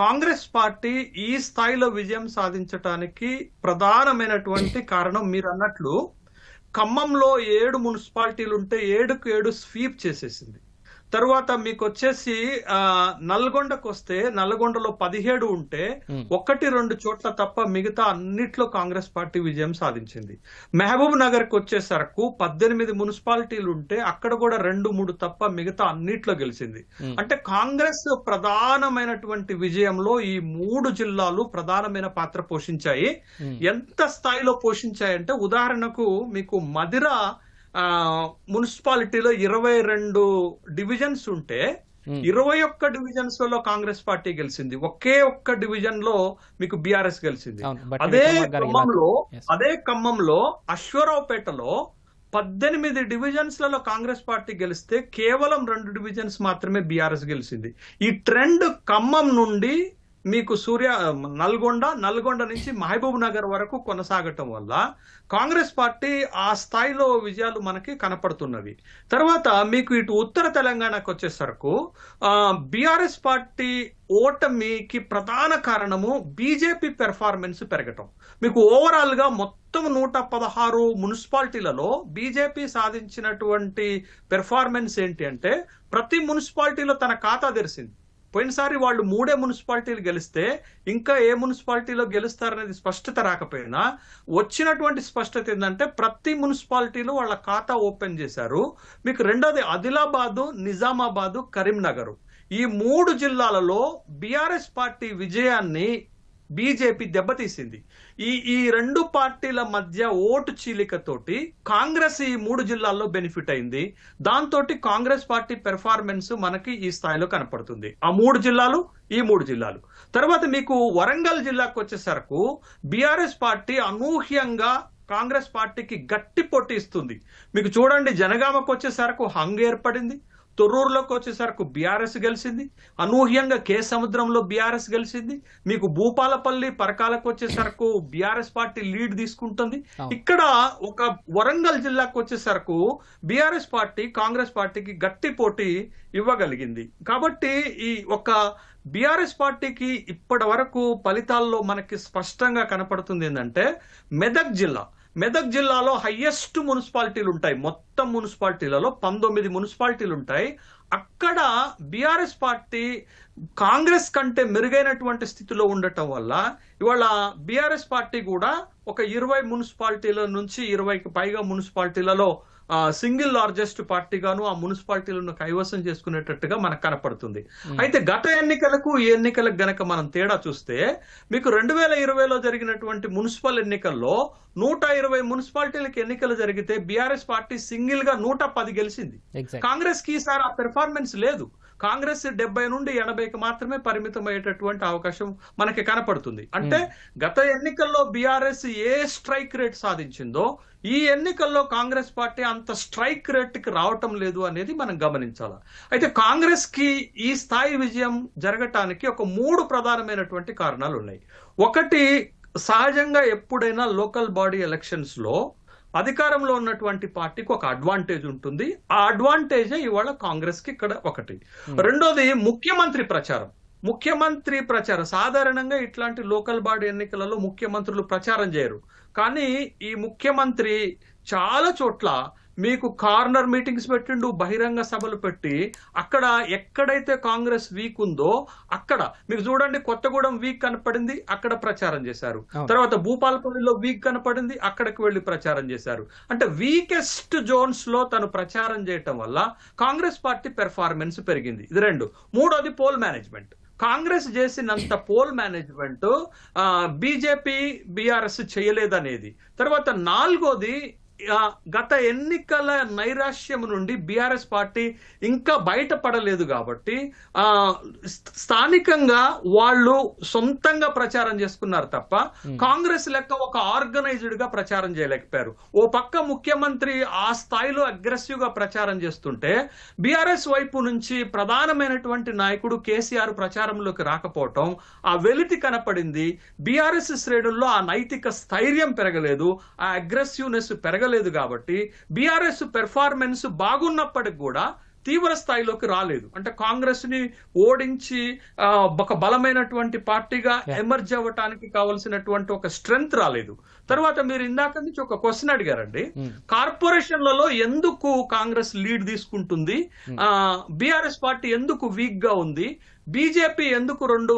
కాంగ్రెస్ పార్టీ ఈ స్థాయిలో విజయం సాధించడానికి ప్రధానమైనటువంటి కారణం మీరు అన్నట్లు ఖమ్మంలో 7 మున్సిపాలిటీలు ఉంటే 7కు 7 స్వీప్ చేసేసింది. తర్వాత మీకు వచ్చేసి నల్గొండకు వస్తే నల్గొండలో 17 ఉంటే 1-2 చోట్ల తప్ప మిగతా అన్నిట్లో కాంగ్రెస్ పార్టీ విజయం సాధించింది. మహబూబ్ నగర్ కు వచ్చేసరకు 18 మున్సిపాలిటీలు ఉంటే అక్కడ కూడా 2-3 తప్ప మిగతా అన్నిట్లో గెలిచింది. అంటే కాంగ్రెస్ ప్రధానమైనటువంటి విజయంలో ఈ 3 జిల్లాలు ప్రధానమైన పాత్ర పోషించాయి. ఎంత స్థాయిలో పోషించాయంటే ఉదాహరణకు మీకు మదిర మున్సిపాలిటీలో 22 డివిజన్స్ ఉంటే 21 డివిజన్స్ లో కాంగ్రెస్ పార్టీ గెలిచింది. ఒకే ఒక్క డివిజన్ లో మీకు బీఆర్ఎస్ గెలిచింది. అదే ఖమ్మంలో అశ్వరావుపేటలో 18 డివిజన్స్లలో కాంగ్రెస్ పార్టీ గెలిస్తే కేవలం 2 డివిజన్స్ మాత్రమే బీఆర్ఎస్ గెలిచింది. ఈ ట్రెండ్ ఖమ్మం నుండి మీకు నల్గొండ నుంచి మహబూబ్ నగర్ వరకు కొనసాగటం వల్ల కాంగ్రెస్ పార్టీ ఆ స్థాయిలో విజయాలు మనకి కనపడుతున్నవి. తర్వాత మీకు ఇటు ఉత్తర తెలంగాణకు వచ్చేసరకు బీఆర్ఎస్ పార్టీ ఓటమికి ప్రధాన కారణము బీజేపీ పెర్ఫార్మెన్స్ పెరగటం. మీకు ఓవరాల్ గా మొత్తం 116 మున్సిపాలిటీలలో బీజేపీ సాధించినటువంటి పెర్ఫార్మెన్స్ ఏంటి అంటే ప్రతి మున్సిపాలిటీలో తన ఖాతా తెరిచింది. పోయినసారి వాళ్ళు 3 మున్సిపాలిటీలు గెలిస్తే ఇంకా ఏ మున్సిపాలిటీలో గెలుస్తారనేది స్పష్టత రాకపోయినా వచ్చినటువంటి స్పష్టత ఏంటంటే ప్రతి మున్సిపాలిటీలో వాళ్ళ ఖాతా ఓపెన్ చేశారు. మీకు రెండోది ఆదిలాబాదు, నిజామాబాదు, కరీంనగర్, ఈ 3 జిల్లాలలో బీఆర్ఎస్ పార్టీ విజయాన్ని బీజేపీ దెబ్బతీసింది. ఈ 2 పార్టీల మధ్య ఓటు చీలికతోటి కాంగ్రెస్ ఈ 3 జిల్లాల్లో బెనిఫిట్ అయింది. దాంతో కాంగ్రెస్ పార్టీ పెర్ఫార్మెన్స్ మనకి ఈ స్థాయిలో కనపడుతుంది. ఆ 3 జిల్లాలు, ఈ 3 జిల్లాలు. తర్వాత మీకు వరంగల్ జిల్లాకు వచ్చేసరకు బీఆర్ఎస్ పార్టీ అనూహ్యంగా కాంగ్రెస్ పార్టీకి గట్టి పోటీ ఇస్తుంది. మీకు చూడండి, జనగామకు వచ్చేసరికి హంగ్ ఏర్పడింది, తొర్రూరులోకి వచ్చేసరికి బీఆర్ఎస్ గెలిచింది, అనూహ్యంగా కే సముద్రంలో బీఆర్ఎస్ గెలిచింది, మీకు భూపాలపల్లి పరకాలకు వచ్చేసరికి బీఆర్ఎస్ పార్టీ లీడ్ తీసుకుంటుంది. ఇక్కడ ఒక వరంగల్ జిల్లాకు వచ్చేసరికి బీఆర్ఎస్ పార్టీ కాంగ్రెస్ పార్టీకి గట్టి పోటీ ఇవ్వగలిగింది. కాబట్టి ఈ ఒక బీఆర్ఎస్ పార్టీకి ఇప్పటి వరకు ఫలితాల్లో మనకి స్పష్టంగా కనపడుతుంది ఏంటంటే మెదక్ జిల్లాలో హైయెస్ట్ మున్సిపాలిటీలు ఉంటాయి. మొత్తం మున్సిపాలిటీలలో 19 మున్సిపాలిటీలు ఉంటాయి. అక్కడ బీఆర్ఎస్ పార్టీ కాంగ్రెస్ కంటే మెరుగైనటువంటి స్థితిలో ఉండటం వల్ల ఇవాళ బీఆర్ఎస్ పార్టీ కూడా ఒక 20 మున్సిపాలిటీల నుంచి 20కి పైగా మున్సిపాలిటీలలో సింగిల్ లార్జెస్ట్ పార్టీగాను ఆ మున్సిపాలిటీలను కైవసం చేసుకునేటట్టుగా మనకు కనపడుతుంది. అయితే గత ఎన్నికలకు ఈ ఎన్నికలకు గనక మనం తేడా చూస్తే మీకు 2020లో జరిగినటువంటి మున్సిపల్ ఎన్నికల్లో 120 మున్సిపాలిటీలకు ఎన్నికలు జరిగితే బీఆర్ఎస్ పార్టీ సింగిల్ గా 110 గెలిచింది. కాంగ్రెస్ కి ఈసారి ఆ పెర్ఫార్మెన్స్ లేదు. కాంగ్రెస్ 70 నుండి 80కి మాత్రమే పరిమితం అయ్యేటటువంటి అవకాశం మనకి కనపడుతుంది. అంటే గత ఎన్నికల్లో బీఆర్ఎస్ ఏ స్ట్రైక్ రేట్ సాధించిందో ఈ ఎన్నికల్లో కాంగ్రెస్ పార్టీ అంత స్ట్రైక్ రేట్ కి రావటం లేదు అనేది మనం గమనించాలి. అయితే కాంగ్రెస్ కి ఈ స్థాయి విజయం జరగటానికి ఒక 3 ప్రధానమైనటువంటి కారణాలు ఉన్నాయి. ఒకటి, సహజంగా ఎప్పుడైనా లోకల్ బాడీ ఎలక్షన్స్ లో అధికారంలో ఉన్నటువంటి పార్టీకి ఒక అడ్వాంటేజ్ ఉంటుంది. ఆ అడ్వాంటేజ్ ఇవాళ కాంగ్రెస్ కి ఇక్కడ ఒకటి. రెండోది, ముఖ్యమంత్రి ప్రచారం. సాధారణంగా ఇట్లాంటి లోకల్ బాడీ ఎన్నికలలో ముఖ్యమంత్రులు ప్రచారం చేయరు. కానీ ఈ ముఖ్యమంత్రి చాలా చోట్ల మీకు కార్నర్ మీటింగ్స్ పెట్టిండు, బహిరంగ సభలు పెట్టి అక్కడ ఎక్కడైతే కాంగ్రెస్ వీక్ ఉందో అక్కడ మీకు చూడండి, కొత్తగూడెం వీక్ కనపడింది, అక్కడ ప్రచారం చేశారు. తర్వాత భూపాలపల్లిలో వీక్ కనపడింది, అక్కడికి వెళ్లి ప్రచారం చేశారు. అంటే వీకెస్ట్ జోన్స్ లో తను ప్రచారం చేయటం వల్ల కాంగ్రెస్ పార్టీ పెర్ఫార్మెన్స్ పెరిగింది. ఇది 2. మూడోది, పోల్ మేనేజ్మెంట్. కాంగ్రెస్ చేసినంత పోల్ మేనేజ్మెంట్ బీజేపీ బీఆర్ఎస్ చేయలేదనేది. తర్వాత 4వది, గత ఎన్నికల నైరాశ్యం నుండి బీఆర్ఎస్ పార్టీ ఇంకా బయటపడలేదు కాబట్టి స్థానికంగా వాళ్ళు సొంతంగా ప్రచారం చేసుకున్నారు తప్ప కాంగ్రెస్ లెక్క ఒక ఆర్గనైజ్డ్ గా ప్రచారం చేయలేకపోయారు. ఓ పక్క ముఖ్యమంత్రి ఆ స్థాయిలో అగ్రెసివ్ గా ప్రచారం చేస్తుంటే బీఆర్ఎస్ వైపు నుంచి ప్రధానమైనటువంటి నాయకుడు కేసీఆర్ ప్రచారంలోకి రాకపోవటం, ఆ వెలితి కనపడింది. బీఆర్ఎస్ శ్రేణుల్లో ఆ నైతిక స్థైర్యం పెరగలేదు, ఆ అగ్రెసివ్నెస్ పెరగలేదు. కాబట్టి బీఆర్ఎస్ పెర్ఫార్మెన్స్ బాగున్నప్పటికి కూడా తీవ్ర స్థాయిలోకి రాలేదు. అంటే కాంగ్రెస్ ని ఓడించి ఒక బలమైనటువంటి పార్టీగా ఎమర్జ్ అవ్వటానికి కావలసినటువంటి ఒక స్ట్రెంగ్త్ రాలేదు. తర్వాత మీరు ఇందాక నుంచి ఒక క్వశ్చన్ అడిగారండి, కార్పొరేషన్లలో ఎందుకు కాంగ్రెస్ లీడ్ తీసుకుంటుంది, బీఆర్ఎస్ పార్టీ ఎందుకు వీక్ గా ఉంది, బీజేపీ ఎందుకు 2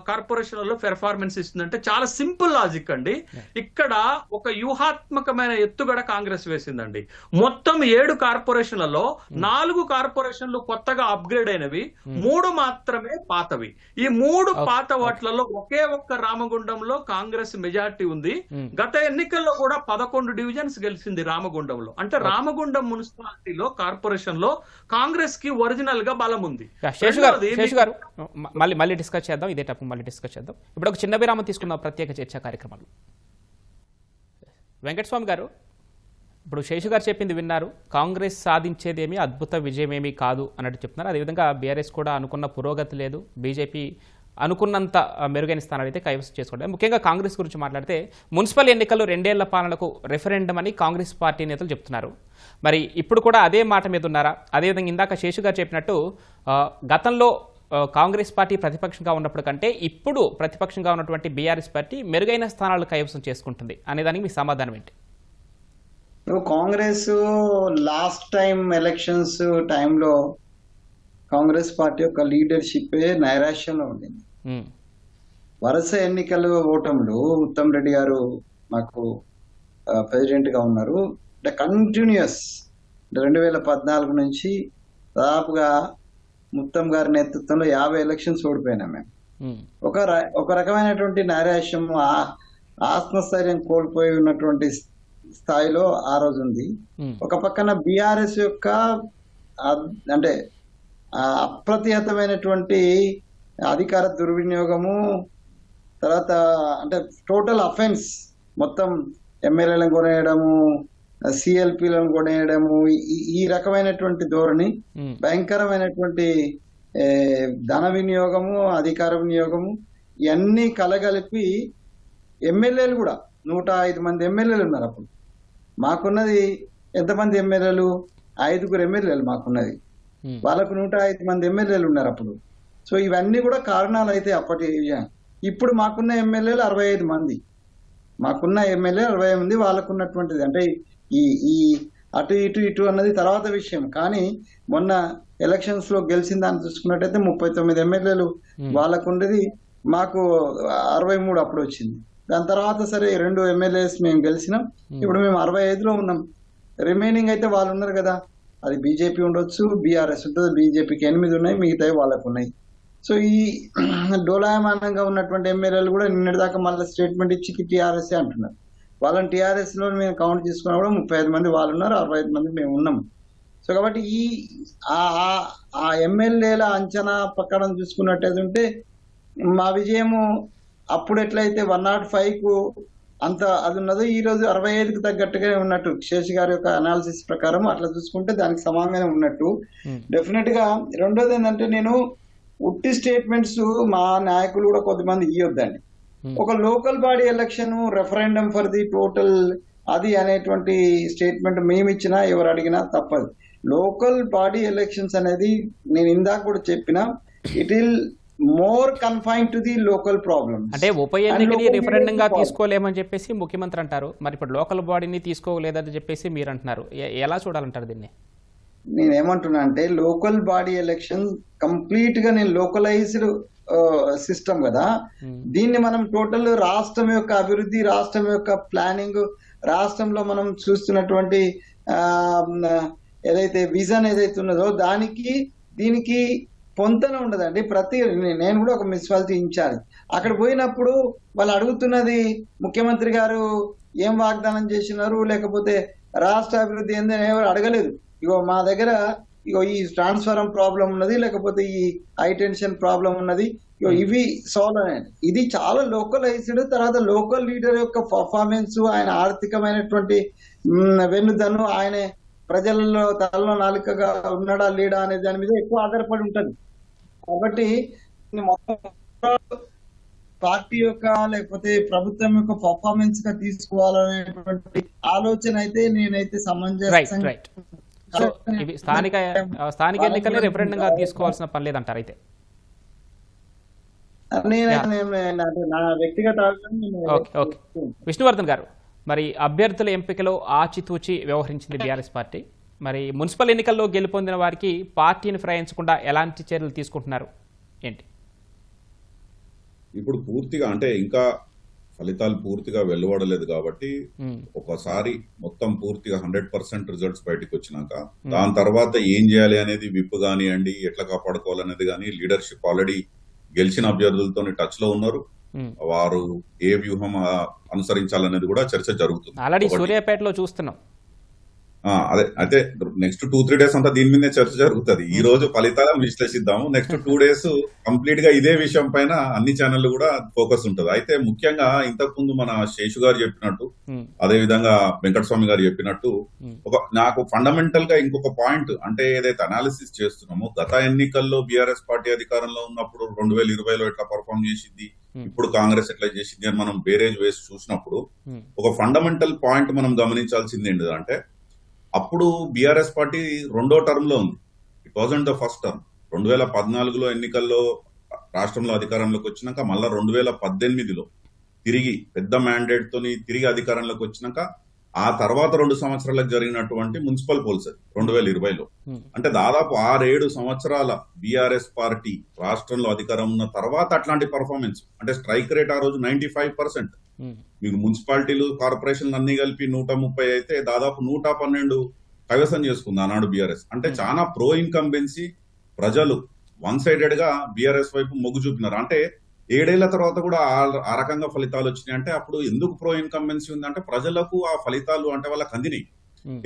కార్పొరేషన్లలో పెర్ఫార్మెన్స్ ఇస్తుందంటే చాలా సింపుల్ లాజిక్ అండి. ఇక్కడ ఒక వ్యూహాత్మకమైన ఎత్తుగడ కాంగ్రెస్ వేసిందండి. మొత్తం 7 కార్పొరేషన్లలో 4 కార్పొరేషన్లు కొత్తగా అప్గ్రేడ్ అయినవి, 3 మాత్రమే పాతవి. ఈ 3 పాత వాటిలలో ఒకే ఒక్క రామగుండంలో కాంగ్రెస్ మెజారిటీ ఉంది. గత ఎన్నికల్లో కూడా 11 డివిజన్స్ గెలిచింది రామగుండంలో. అంటే రామగుండం మున్సిపాలిటీలో కార్పొరేషన్ లో కాంగ్రెస్ కి ఒరిజినల్ గా బలం ఉంది. మళ్ళీ డిస్కస్ చేద్దాం, ఇదే టాపిక్ మళ్ళీ డిస్కస్ చేద్దాం. ఇప్పుడు ఒక చిన్న విరామం తీసుకుందాం ప్రత్యేక చర్చా కార్యక్రమాలు. వెంకటస్వామి గారు, ఇప్పుడు శేషు గారు చెప్పింది విన్నారు, కాంగ్రెస్ సాధించేదేమీ అద్భుత విజయమేమీ కాదు అన్నట్టు చెప్తున్నారు. అదేవిధంగా బీఆర్ఎస్ కూడా అనుకున్న పురోగతి లేదు, బీజేపీ అనుకున్నంత మెరుగైన స్థానాలు అయితే కైవసం చేసుకోవడం. ముఖ్యంగా కాంగ్రెస్ గురించి మాట్లాడితే మున్సిపల్ ఎన్నికల్లో 2 ఏళ్ల పాలనకు రెఫరెండం అని కాంగ్రెస్ పార్టీ నేతలు చెప్తున్నారు. మరి ఇప్పుడు కూడా అదే మాట మీద ఉన్నారా? అదేవిధంగా ఇందాక శేషు గారు చెప్పినట్టు గతంలో కాంగ్రెస్ పార్టీ ప్రతిపక్షంగా ఉన్నప్పుడు కంటే ఇప్పుడు ప్రతిపక్షంగా ఉన్నటువంటి బీఆర్ఎస్ పార్టీ మెరుగైన స్థానాలు కైవసం చేసుకుంటుంది అనేదానికి మీ సమాధానం ఏంటి? కాంగ్రెస్ లాస్ట్ టైం ఎలక్షన్స్ టైంలో కాంగ్రెస్ పార్టీ యొక్క లీడర్షిప్ నైరాశ్యంలో ఉండింది. వరుస ఎన్నికలు ఓటములు, ఉత్తమ్ రెడ్డి గారు మాకు ప్రెసిడెంట్ గా ఉన్నారు, అంటే కంటిన్యూస్ 2014 నుంచి దాదాపుగా ఉత్తమ్ గారి నేతృత్వంలో 50 ఎలక్షన్స్ ఓడిపోయినాం మేము. ఒక రకమైనటువంటి నైరాశ్యం, ఆత్మస్థైర్యం కోల్పోయి ఉన్నటువంటి స్థాయిలో ఆ రోజు ఉంది. ఒక పక్కన బీఆర్ఎస్ యొక్క అంటే అప్రతిహతమైనటువంటి అధికార దుర్వినియోగము, తర్వాత అంటే టోటల్ అఫెన్స్ మొత్తం ఎమ్మెల్యేలను కొనేయడము, సిఎల్పిలను కొనేయడము, ఈ రకమైనటువంటి ధోరణి, భయంకరమైనటువంటి ధన వినియోగము, అధికార వినియోగము, ఇవన్నీ కలగలిపి ఎమ్మెల్యేలు కూడా 105 మంది ఎమ్మెల్యేలు ఉన్నారు. అప్పుడు మాకున్నది ఎంతమంది ఎమ్మెల్యేలు? 5 ఎమ్మెల్యేలు మాకున్నది. వాళ్ళకు 105 మంది ఎమ్మెల్యేలు ఉన్నారు అప్పుడు. సో ఇవన్నీ కూడా కారణాలు అయితే అప్పటి. ఇప్పుడు మాకున్న ఎమ్మెల్యేలు 65 మంది, మాకున్న ఎమ్మెల్యే 65 మంది, వాళ్ళకున్నటువంటిది అంటే ఈ అటు ఇటు అన్నది తర్వాత విషయం. కానీ మొన్న ఎలక్షన్స్ లో గెలిచిన దాన్ని చూసుకున్నట్టయితే 39 ఎమ్మెల్యేలు వాళ్ళకు ఉండేది, మాకు 63 అప్పుడు వచ్చింది. దాని తర్వాత సరే 2 ఎమ్మెల్యేస్ మేము గెలిచినాం, ఇప్పుడు మేము 65లో ఉన్నాం. రిమైనింగ్ అయితే వాళ్ళు ఉన్నారు కదా, అది బీజేపీ ఉండొచ్చు, బీఆర్ఎస్ ఉంటుంది. బీజేపీకి 8 ఉన్నాయి, మిగతాయి వాళ్ళకు ఉన్నాయి. సో ఈ డోలాయమానంగా ఉన్నటువంటి ఎమ్మెల్యేలు కూడా నిన్నటిదాకా మళ్ళీ స్టేట్మెంట్ ఇచ్చి టీఆర్ఎస్ అంటున్నారు. వాళ్ళని టీఆర్ఎస్ లో మేము కౌంట్ చేసుకున్నా కూడా 35 మంది వాళ్ళు ఉన్నారు, 65 మంది మేము ఉన్నాం. సో కాబట్టి ఆ ఎమ్మెల్యేల అంచనా ప్రకారం చూసుకున్నట్టయితే ఉంటే మా విజయము అప్పుడు ఎట్లయితే 105కు అంత అది ఉన్నదో ఈ రోజు 65కు తగ్గట్టుగా ఉన్నట్టు, శేషి గారి యొక్క అనాలిసిస్ ప్రకారం అట్లా చూసుకుంటే దానికి సమానంగానే ఉన్నట్టు డెఫినెట్ గా. రెండోది ఏంటంటే, నేను ఉట్టి స్టేట్మెంట్స్ మా నాయకులు కూడా కొద్దిమంది ఇవ్వద్దండి. ఒక local body election referendum for the total అది అనేటువంటి స్టేట్మెంట్ మేము ఇచ్చినా ఎవరు అడిగినా తప్పదు. లోకల్ బాడీ ఎలక్షన్స్ అనేది నేను ఇందాక కూడా చెప్పిన, it will more confine to the local problem. అంటే ఉప ఎన్నికని రిఫరెండంగా తీసుకోలేమని చెప్పేసి ముఖ్యమంత్రి అంటారు, మరి ఇప్పుడు లోకల్ బాడీని తీసుకోలేదని చెప్పేసి మీరు అంటున్నారు. ఎలా చూడాలంటారు దీన్ని? నేనేమంటున్నా అంటే, లోకల్ బాడీ ఎలక్షన్ కంప్లీట్ గా నేను లోకలైజ్డ్ సిస్టమ్ కదా, దీన్ని మనం టోటల్ రాష్ట్రం యొక్క అభివృద్ధి, రాష్ట్రం యొక్క ప్లానింగ్, రాష్ట్రంలో మనం చూస్తున్నటువంటి ఏదైతే విజన్ ఏదైతే ఉన్నదో దానికి దీనికి పొంతన ఉండదండి. నేను కూడా ఒక మున్సిపాలిటీ ఇన్ఛార్జ్, అక్కడ పోయినప్పుడు వాళ్ళు అడుగుతున్నది ముఖ్యమంత్రి గారు ఏం వాగ్దానం చేసినారు, లేకపోతే రాష్ట్ర అభివృద్ధి ఏందని ఎవరు అడగలేదు. ఇగో మా దగ్గర ఇగో ఈ ట్రాన్స్ఫారం ప్రాబ్లం ఉన్నది, లేకపోతే ఈ హై టెన్షన్ ప్రాబ్లం ఉన్నది, ఇగో ఇవి సాల్వ్ అయ్యండి. ఇది చాలా లోకలైజ్డ్. తర్వాత లోకల్ లీడర్ యొక్క పర్ఫార్మెన్స్, ఆయన ఆర్థికమైనటువంటి వెన్నుదన్ను, ఆయన ప్రజలలో తలలో నాలుకగా ఉన్నాడా లేడా అనే దాని మీద ఎక్కువ ఆధారపడి ఉంటది. కాబట్టి మొత్తం పార్టీ యొక్క లేకపోతే ప్రభుత్వం యొక్క పర్ఫార్మెన్స్ గా తీసుకోవాలనేటువంటి ఆలోచన అయితే నేనైతే సమంజసంగా స్థానిక ఎన్నికల్ని రిఫరెండంగా తీసుకోవాల్సిన పని లేదంటారు అయితే? నా వ్యక్తిగత విష్ణువర్ధన్ గారు, మరి అభ్యర్థుల ఎంపికలో ఆచితూచి వ్యవహరించింది బీఆర్ఎస్ పార్టీ. మరి మున్సిపల్ ఎన్నికల్లో గెలుపొందిన వారికి పార్టీని ఫిరాయించకుండా ఎలాంటి చర్యలు తీసుకుంటున్నారు ఏంటి? ఇప్పుడు పూర్తిగా అంటే ఇంకా ఫలితాలు పూర్తిగా వెలువడలేదు కాబట్టి ఒకసారి మొత్తం పూర్తిగా 100% రిజల్ట్స్ బయటకు వచ్చినాక దాని తర్వాత ఏం చేయాలి అనేది విప్ కానివ్వండి, ఎట్లా కాపాడుకోవాలనేది కానీ లీడర్షిప్ ఆల్రెడీ గెలిచిన అభ్యర్థులతో టచ్ లో ఉన్నారు. వారు ఏ వ్యూహం అనుసరించాలనేది కూడా చర్చ జరుగుతుంది. ఆల్రెడీ సూర్యాపేటలో చూస్తున్నాం. అదే అయితే నెక్స్ట్ 2-3 డేస్ అంతా దీని మీదే చర్చ జరుగుతుంది. ఈ రోజు ఫలితాలను విశ్లేషిద్దాము. నెక్స్ట్ 2 డేస్ కంప్లీట్ గా ఇదే విషయం పైన అన్ని ఛానళ్లు కూడా ఫోకస్ ఉంటుంది. అయితే ముఖ్యంగా ఇంతకు ముందు మన శేషు గారు చెప్పినట్టు, అదే విధంగా వెంకటస్వామి గారు చెప్పినట్టు, నాకు ఫండమెంటల్ గా ఇంకొక పాయింట్ అంటే ఏదైతే అనాలిసిస్ చేస్తున్నామో, గత ఎన్నికల్లో బీఆర్ఎస్ పార్టీ అధికారంలో ఉన్నప్పుడు 2020లో ఎట్లా పర్ఫార్మ్ చేసింది, ఇప్పుడు కాంగ్రెస్ ఎట్లా చేసింది అని మనం బేరేజ్ వేసి చూసినప్పుడు ఒక ఫండమెంటల్ పాయింట్ మనం గమనించాల్సింది ఏంటంటే, అప్పుడు బీఆర్ఎస్ పార్టీ 2వ టర్మ్ లో ఉంది. It wasn't the first term. 2014లో ఎన్నికల్లో రాష్ట్రంలో అధికారంలోకి వచ్చినాక మళ్ళా 2018లో తిరిగి పెద్ద మ్యాండేట్ తోని తిరిగి అధికారంలోకి వచ్చినాక ఆ తర్వాత 2 సంవత్సరాలకు జరిగినటువంటి మున్సిపల్ పోల్స్ 2020లో, అంటే దాదాపు 6-7 సంవత్సరాల బీఆర్ఎస్ పార్టీ రాష్ట్రంలో అధికారం ఉన్న తర్వాత అట్లాంటి పర్ఫార్మెన్స్, అంటే స్ట్రైక్ రేట్ ఆ రోజు 95%. మీకు మున్సిపాలిటీలు కార్పొరేషన్లు అన్ని కలిపి 130 అయితే దాదాపు 112 కైవసం చేసుకుంది ఆనాడు బీఆర్ఎస్. అంటే చాలా ప్రో ఇన్కంబెన్సీ, ప్రజలు వన్ సైడెడ్ గా బీఆర్ఎస్ వైపు మొగ్గు చూపినారు. అంటే 7 ఏళ్ల తర్వాత కూడా ఆ రకంగా ఫలితాలు వచ్చినాయి. అంటే అప్పుడు ఎందుకు ప్రో ఇన్కంబెన్సీ ఉందంటే ప్రజలకు ఆ ఫలితాలు అంటే వాళ్ళకి అందినాయి.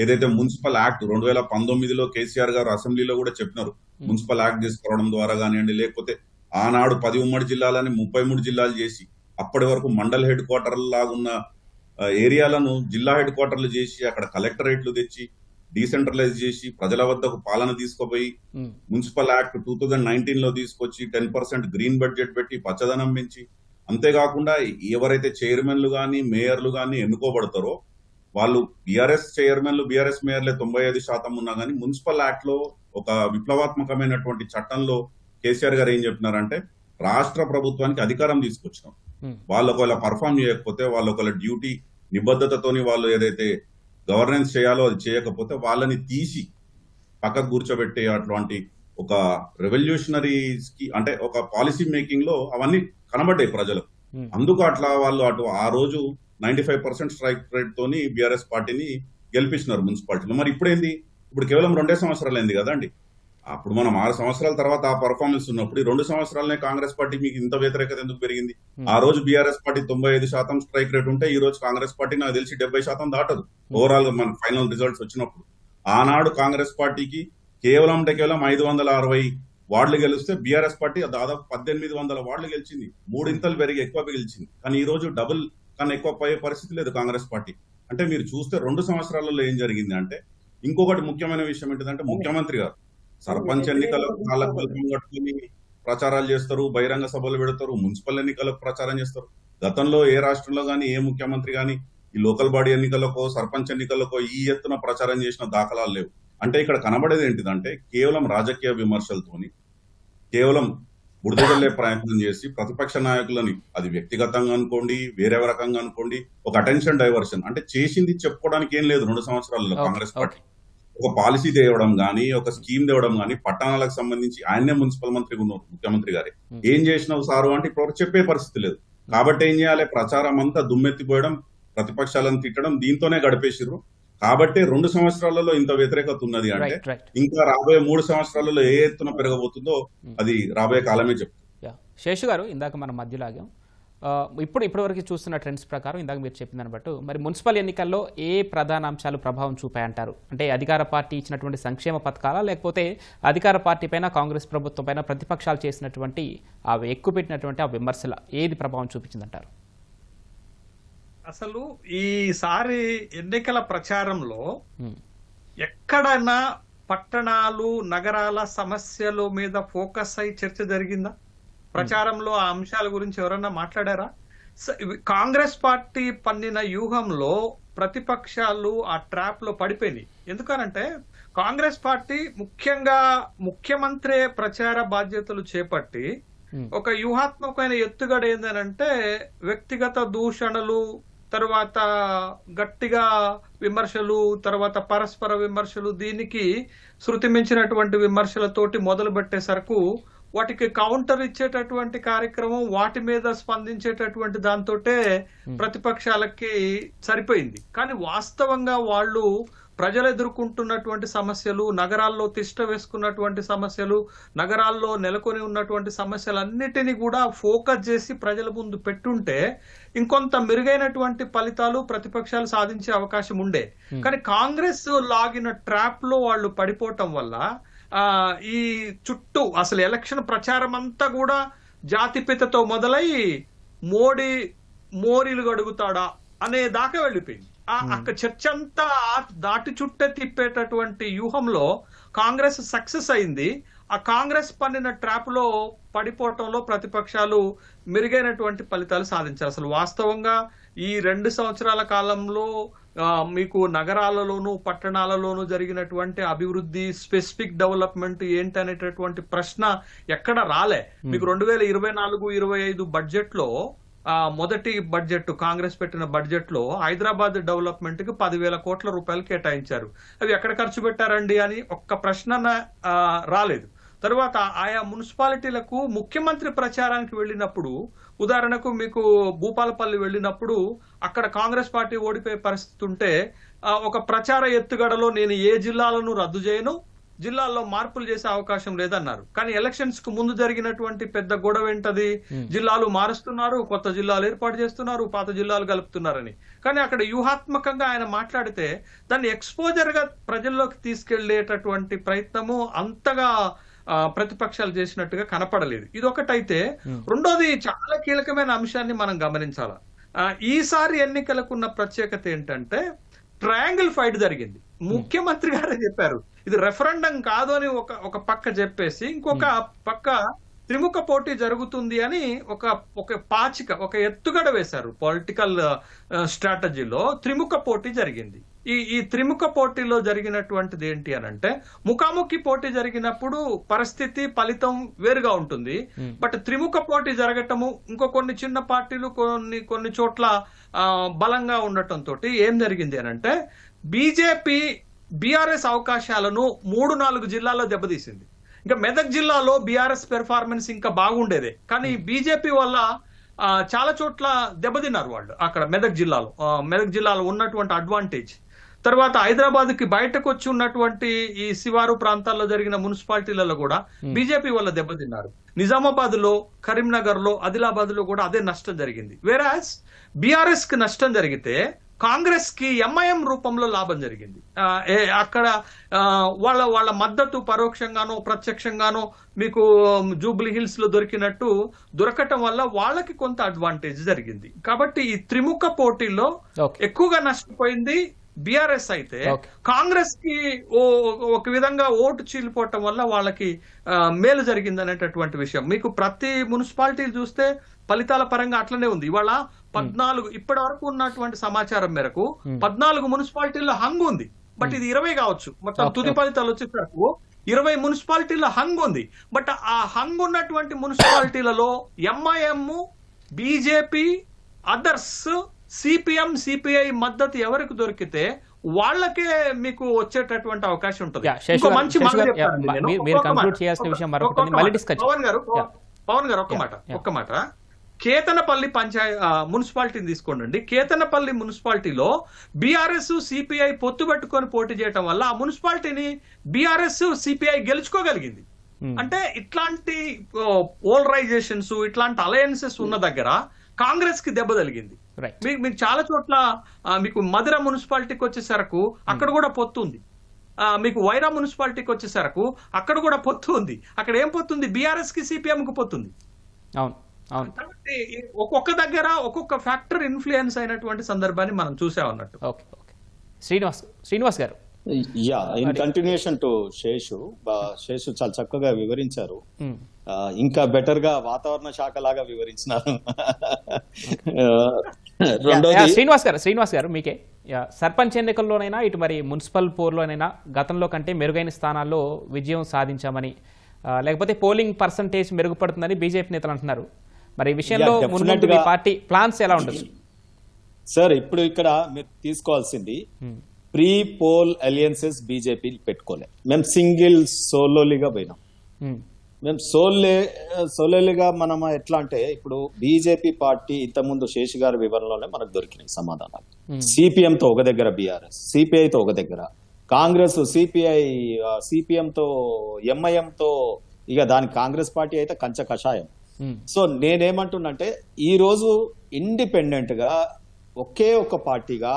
ఏదైతే మున్సిపల్ యాక్ట్ 2019లో కేసీఆర్ గారు అసెంబ్లీలో కూడా చెప్పినారు, మున్సిపల్ యాక్ట్ తీసుకురావడం ద్వారా కానివ్వండి, లేకపోతే ఆనాడు 10 ఉమ్మడి జిల్లాలని 33 జిల్లాలు చేసి అప్పటి వరకు మండల్ హెడ్ క్వార్టర్ లాగున్న ఏరియాలను జిల్లా హెడ్ క్వార్టర్లు చేసి అక్కడ కలెక్టరేట్లు తెచ్చి డీసెంట్రలైజ్ చేసి ప్రజల వద్దకు పాలన తీసుకుపోయి మున్సిపల్ యాక్ట్ 2019 లో తీసుకొచ్చి 10% గ్రీన్ బడ్జెట్ పెట్టి పచ్చదనం పెంచి, అంతేకాకుండా ఎవరైతే చైర్మన్లు కానీ మేయర్లు కానీ ఎన్నుకోబడతారో వాళ్ళు బీఆర్ఎస్ చైర్మన్లు బీఆర్ఎస్ మేయర్లే 95% ఉన్నా కానీ మున్సిపల్ యాక్ట్ లో ఒక విప్లవాత్మకమైనటువంటి చట్టంలో కేసీఆర్ గారు ఏం చెప్పినారంటే రాష్ట్ర ప్రభుత్వానికి అధికారం తీసుకొచ్చినాం. వాళ్ళు ఒకవేళ పర్ఫామ్ చేయకపోతే, వాళ్ళు ఒకవేళ డ్యూటీ నిబద్ధతతోని వాళ్ళు ఏదైతే గవర్నెన్స్ చేయాలో అది చేయకపోతే వాళ్ళని తీసి పక్కకు కూర్చోబెట్టే అట్లాంటి ఒక రెవల్యూషనరీస్ కి అంటే ఒక పాలసీ మేకింగ్ లో అవన్నీ కనబడ్డాయి ప్రజలకు. అందుకు అట్లా వాళ్ళు అటు ఆ రోజు 95% స్ట్రైక్ రేట్ తోని బీఆర్ఎస్ పార్టీని గెలిపించినారు మున్సిపాలిటీలో. మరి ఇప్పుడేంది, ఇప్పుడు కేవలం 2 సంవత్సరాలు అయింది కదండి. అప్పుడు మనం 6 సంవత్సరాల తర్వాత ఆ పర్ఫార్మెన్స్ ఉన్నప్పుడు ఈ 2 సంవత్సరాలనే కాంగ్రెస్ పార్టీ మీకు ఇంత వ్యతిరేకత ఎందుకు పెరిగింది? ఆ రోజు బీఆర్ఎస్ పార్టీ 95% స్ట్రైక్ రేట్ ఉంటే ఈ రోజు కాంగ్రెస్ పార్టీ నాకు తెలిసి 70% దాటదు ఓవరాల్ గా మన ఫైనల్ రిజల్ట్స్ వచ్చినప్పుడు. ఆనాడు కాంగ్రెస్ పార్టీకి కేవలం 560 వార్డులు గెలిస్తే బీఆర్ఎస్ పార్టీ దాదాపు 1800 వార్డులు గెలిచింది, 3 ఇంతలు పెరిగి ఎక్కువ గెలిచింది. కానీ ఈ రోజు డబుల్ కన్నా ఎక్కువ పోయే పరిస్థితి లేదు కాంగ్రెస్ పార్టీ. అంటే మీరు చూస్తే 2 సంవత్సరాలలో ఏం జరిగింది అంటే, ఇంకొకటి ముఖ్యమైన విషయం ఏంటిదంటే ముఖ్యమంత్రి గారు సర్పంచ్ ఎన్నికలకు కాళ్ళకు బల్బం కట్టుకుని ప్రచారాలు చేస్తారు, బహిరంగ సభలు పెడతారు, మున్సిపల్ ఎన్నికలకు ప్రచారం చేస్తారు. గతంలో ఏ రాష్ట్రంలో గానీ ఏ ముఖ్యమంత్రి గానీ ఈ లోకల్ బాడీ ఎన్నికలకో సర్పంచ్ ఎన్నికలకో ఈ ఎత్తున ప్రచారం చేసిన దాఖలాలు లేవు. అంటే ఇక్కడ కనబడేది ఏంటిదంటే కేవలం రాజకీయ విమర్శలతోని కేవలం బుడిదజల్లే ప్రయత్నం చేసి ప్రతిపక్ష నాయకులని, అది వ్యక్తిగతంగా అనుకోండి వేరే రకంగా అనుకోండి, ఒక అటెన్షన్ డైవర్షన్. అంటే చేసింది చెప్పుకోవడానికి ఏం లేదు 2 సంవత్సరాలలో కాంగ్రెస్ పార్టీ. ఒక పాలసీ తేవడం గానీ ఒక స్కీమ్ తేవడం గానీ, పట్టణాలకు సంబంధించి ఆయనే మున్సిపల్ మంత్రిగా ఉన్నారు ముఖ్యమంత్రి గారే. ఏం చేసినావు సారు అంటే ఇప్పుడు చెప్పే పరిస్థితి లేదు. కాబట్టి ఏం చేయాలి, ప్రచారం అంతా దుమ్మెత్తిపోయడం, ప్రతిపక్షాలను తిట్టడం, దీంతోనే గడిపేసిర్రు. కాబట్టి 2 సంవత్సరాలలో ఇంత వ్యతిరేకత ఉన్నది అంటే ఇంకా రాబోయే 3 సంవత్సరాలలో ఏ ఎత్తున పెరగబోతుందో అది రాబోయే కాలమే చెప్తుంది. శేషు గారు, ఇందాక మనం మధ్యలాగాం, ఇప్పటివరకు చూస్తున్న ట్రెండ్స్ ప్రకారం ఇందాక మీరు చెప్పిన దాన్ని బట్టి మరి మున్సిపల్ ఎన్నికల్లో ఏ ప్రధాన అంశాలు ప్రభావం చూపాయంటారు? అంటే అధికార పార్టీ ఇచ్చినటువంటి సంక్షేమ పథకాలా, లేకపోతే అధికార పార్టీ పైన కాంగ్రెస్ ప్రభుత్వం పైన ప్రతిపక్షాలు చేసినటువంటి ఎక్కుపెట్టినటువంటి ఆ విమర్శల ఏది ప్రభావం చూపించిందంటారు? అసలు ఈసారి ఎన్నికల ప్రచారంలో ఎక్కడైనా పట్టణాలు నగరాల సమస్యల మీద ఫోకస్ అయి చర్చ జరిగిందా? ప్రచారంలో ఆ అంశాల గురించి ఎవరన్నా మాట్లాడారా? కాంగ్రెస్ పార్టీ పన్నిన వ్యూహంలో ప్రతిపక్షాలు ఆ ట్రాప్ లో పడిపోయినాయి. ఎందుకనంటే కాంగ్రెస్ పార్టీ ముఖ్యంగా ముఖ్యమంత్రి ప్రచార బాధ్యతలు చేపట్టి ఒక వ్యూహాత్మకమైన ఎత్తుగడ ఏంటంటే వ్యక్తిగత దూషణలు, తర్వాత గట్టిగా విమర్శలు, తర్వాత పరస్పర విమర్శలు, దీనికి శృతి మించినటువంటి విమర్శలతోటి మొదలు పెట్టేసరికి వాటికి కౌంటర్ ఇచ్చేటటువంటి కార్యక్రమం, వాటి మీద స్పందించేటటువంటి దాంతోటే ప్రతిపక్షాలకి సరిపోయింది. కానీ వాస్తవంగా వాళ్ళు ప్రజలు ఎదుర్కొంటున్నటువంటి సమస్యలు, నగరాల్లో తిష్ట వేసుకున్నటువంటి సమస్యలు, నగరాల్లో నెలకొని ఉన్నటువంటి సమస్యలన్నిటినీ కూడా ఫోకస్ చేసి ప్రజల ముందు పెట్టుంటే ఇంకొంత మెరుగైనటువంటి ఫలితాలు ప్రతిపక్షాలు సాధించే అవకాశం ఉండే. కానీ కాంగ్రెస్ లాగిన ట్రాప్ లో వాళ్ళు పడిపోవటం వల్ల ఈ చుట్టూ అసలు ఎలక్షన్ ప్రచారం అంతా కూడా జాతిపితతో మొదలై మోడీ మోరీలు గడుగుతాడా అనే దాకా వెళ్ళిపోయింది. అక్కడ చర్చ అంతా దాటి చుట్టే తిప్పేటటువంటి వ్యూహంలో కాంగ్రెస్ సక్సెస్ అయింది. ఆ కాంగ్రెస్ పన్నిన ట్రాప్ లో పడిపోవటంలో ప్రతిపక్షాలు మెరుగైనటువంటి ఫలితాలు సాధించారు. అసలు వాస్తవంగా ఈ 2 సంవత్సరాల కాలంలో మీకు నగరాలలోను పట్టణాలలోనూ జరిగినటువంటి అభివృద్ధి, స్పెసిఫిక్ డెవలప్మెంట్ ఏంటి అనేటటువంటి ప్రశ్న ఎక్కడ రాలే. మీకు 2024-25 బడ్జెట్ లో మొదటి బడ్జెట్ కాంగ్రెస్ పెట్టిన బడ్జెట్ లో హైదరాబాద్ డెవలప్మెంట్ కి 10,000 కోట్ల రూపాయలు కేటాయించారు. అవి ఎక్కడ ఖర్చు పెట్టారండి అని ఒక్క ప్రశ్న రాలేదు. తర్వాత ఆయా మున్సిపాలిటీలకు ముఖ్యమంత్రి ప్రచారానికి వెళ్ళినప్పుడు, ఉదాహరణకు మీకు భూపాలపల్లి వెళ్ళినప్పుడు అక్కడ కాంగ్రెస్ పార్టీ ఓడిపోయే పరిస్థితి ఉంటే ఒక ప్రచార ఎత్తుగడలో నేను ఏ జిల్లాలను రద్దు చేయను, జిల్లాల్లో మార్పులు చేసే అవకాశం లేదన్నారు. కానీ ఎలక్షన్స్ కు ముందు జరిగినటువంటి పెద్ద గొడవ ఏంటది? జిల్లాలు మారుస్తున్నారు, కొత్త జిల్లాలు ఏర్పాటు చేస్తున్నారు, పాత జిల్లాలు కలుపుతున్నారని. కానీ అక్కడ వ్యూహాత్మకంగా ఆయన మాట్లాడితే దాన్ని ఎక్స్పోజర్ గా ప్రజల్లోకి తీసుకెళ్లేటటువంటి ప్రయత్నము అంతగా ప్రతిపక్షాలు చేసినట్టుగా కనపడలేదు. ఇది ఒకటైతే, రెండోది చాలా కీలకమైన అంశాన్ని మనం గమనించాలి. ఈసారి ఎన్నికలకున్న ప్రత్యేకత ఏంటంటే ట్రయాంగిల్ ఫైట్ జరిగింది. ముఖ్యమంత్రి గారే చెప్పారు ఇది రెఫరెండం కాదు అని ఒక పక్క చెప్పేసి, ఇంకొక పక్క త్రిముఖ పోటీ జరుగుతుంది అని ఒక ఎత్తుగడ వేశారు. పొలిటికల్ స్ట్రాటజీలో త్రిముఖ పోటీ జరిగింది. ఈ త్రిముఖ పోటీలో జరిగినటువంటిది ఏంటి అని అంటే, ముఖాముఖి పోటీ జరిగినప్పుడు పరిస్థితి ఫలితం వేరుగా ఉంటుంది. బట్ త్రిముఖ పోటీ జరగటము, కొన్ని చిన్న పార్టీలు కొన్ని చోట్ల బలంగా ఉండటంతో ఏం జరిగింది అని అంటే, బీజేపీ బీఆర్ఎస్ అవకాశాలను 3-4 జిల్లాల్లో దెబ్బతీసింది. ఇంకా మెదక్ జిల్లాలో బీఆర్ఎస్ పెర్ఫార్మెన్స్ ఇంకా బాగుండేదే, కానీ బీజేపీ వల్ల చాలా చోట్ల దెబ్బతిన్నారు వాళ్ళు. అక్కడ మెదక్ జిల్లాలో ఉన్నటువంటి అడ్వాంటేజ్. తర్వాత హైదరాబాద్ కి బయటకు వచ్చి ఉన్నటువంటి ఈ శివారు ప్రాంతాల్లో జరిగిన మున్సిపాలిటీలలో కూడా బీజేపీ వల్ల దెబ్బతిన్నారు. నిజామాబాద్ లో, కరీంనగర్ లో, ఆదిలాబాద్ లో కూడా అదే నష్టం జరిగింది. వేరాస్ బీఆర్ఎస్ కి నష్టం జరిగితే కాంగ్రెస్ కి ఎంఐఎం రూపంలో లాభం జరిగింది. అక్కడ వాళ్ళ మద్దతు పరోక్షంగానో ప్రత్యక్షంగానో మీకు జూబ్లీ హిల్స్ లో దొరకటం వల్ల వాళ్ళకి కొంత అడ్వాంటేజ్ జరిగింది. కాబట్టి ఈ త్రిముఖ పోటీల్లో ఎక్కువగా నష్టపోయింది బీఆర్ఎస్ అయితే, కాంగ్రెస్ కి ఒక విధంగా ఓటు చీలిపోవటం వల్ల వాళ్ళకి మేలు జరిగింది అనేటటువంటి విషయం. మీకు ప్రతి మున్సిపాలిటీలు చూస్తే ఫలితాల పరంగా అట్లనే ఉంది. ఇవాళ 14 ఇప్పటి వరకు ఉన్నటువంటి సమాచారం మేరకు 14 మున్సిపాలిటీల్లో హంగ్ ఉంది. బట్ ఇది 20 కావచ్చు. మొత్తం తుది ఫలితాలు వచ్చేసరికి 20 మున్సిపాలిటీల్లో హంగ్ ఉంది. బట్ ఆ హంగ్ ఉన్నటువంటి మున్సిపాలిటీలలో ఎంఐఎం, బీజేపీ, అదర్స్, సిపిఎం, సిపిఐ మద్దతు ఎవరికి దొరికితే వాళ్ళకే మీకు వచ్చేటటువంటి అవకాశం ఉంటుంది. మంచి పవన్ గారు ఒక్క మాట కేతనపల్లి మున్సిపాలిటీని తీసుకోండి. కేతనపల్లి మున్సిపాలిటీలో బీఆర్ఎస్, సిపిఐ పొత్తు పెట్టుకొని పోటీ చేయడం వల్ల ఆ మున్సిపాలిటీని బీఆర్ఎస్, సిపిఐ గెలుచుకోగలిగింది. అంటే ఇట్లాంటి పోలరైజేషన్స్, ఇట్లాంటి అలయన్సెస్ ఉన్న దగ్గర కాంగ్రెస్ కి దెబ్బ తగిలింది. మీకు చాలా చోట్ల మీకు మధుర మున్సిపాలిటీకి వచ్చేసరకు అక్కడ కూడా పొత్తు ఉంది. మీకు వైరా మున్సిపాలిటీకి వచ్చేసరకు అక్కడ కూడా పొత్తు ఉంది. అక్కడ ఏం పొత్తుంది? బీఆర్ఎస్ కి, సిపిఎం కు పొత్తుంది. కాబట్టి ఒక్కొక్క దగ్గర ఒక్కొక్క ఫ్యాక్టర్ ఇన్ఫ్లుయెన్స్ అయినటువంటి సందర్భాన్ని మనం చూసామన్నట్టు. శ్రీనివాస్ గారు, ఇన్ కంటిన్యూషన్ టు శేషు చాలా చక్కగా వివరించారు. ఇంకా బెటర్ గా వాతావరణ శాఖ లాగా వివరించినారు. శ్రీనివాస్ గారు మీకే సర్పంచ్ ఎన్నికల్లోనైనా ఇటు మరి మున్సిపల్ పోర్లోనైనా గతంలో కంటే మెరుగైన స్థానాల్లో విజయం సాధించామని, లేకపోతే పోలింగ్ పర్సంటేజ్ మెరుగుపడుతుందని బీజేపీ నేతలు అంటున్నారు. మరి ఈ విషయంలో ముందు పార్టీ ప్లాన్స్ ఎలా ఉండొచ్చు? సార్, ఇప్పుడు ఇక్కడ మీరు తీసుకోవాల్సింది ప్రీ పోల్ అలియన్సెస్ బీజేపీ పెట్టుకోలే. మేము సింగిల్ సోలోలీగా పోయినాం. మేము సోలోలీగా మనం ఎట్లా అంటే, ఇప్పుడు బీజేపీ పార్టీ ఇంతకుముందు శేషి గారి వివరణలోనే మనకు దొరికినాయి సమాధానాలు. సిపిఎం తో ఒక దగ్గర బీఆర్ఎస్, సిపిఐ తో ఒక దగ్గర కాంగ్రెస్, సిపిఎం తో ఎంఐఎం తో, ఇక దాని కాంగ్రెస్ పార్టీ అయితే కంచ కషాయం. సో నేనేమంటున్నంటే, ఈ రోజు ఇండిపెండెంట్ గా ఒకే ఒక్క పార్టీగా,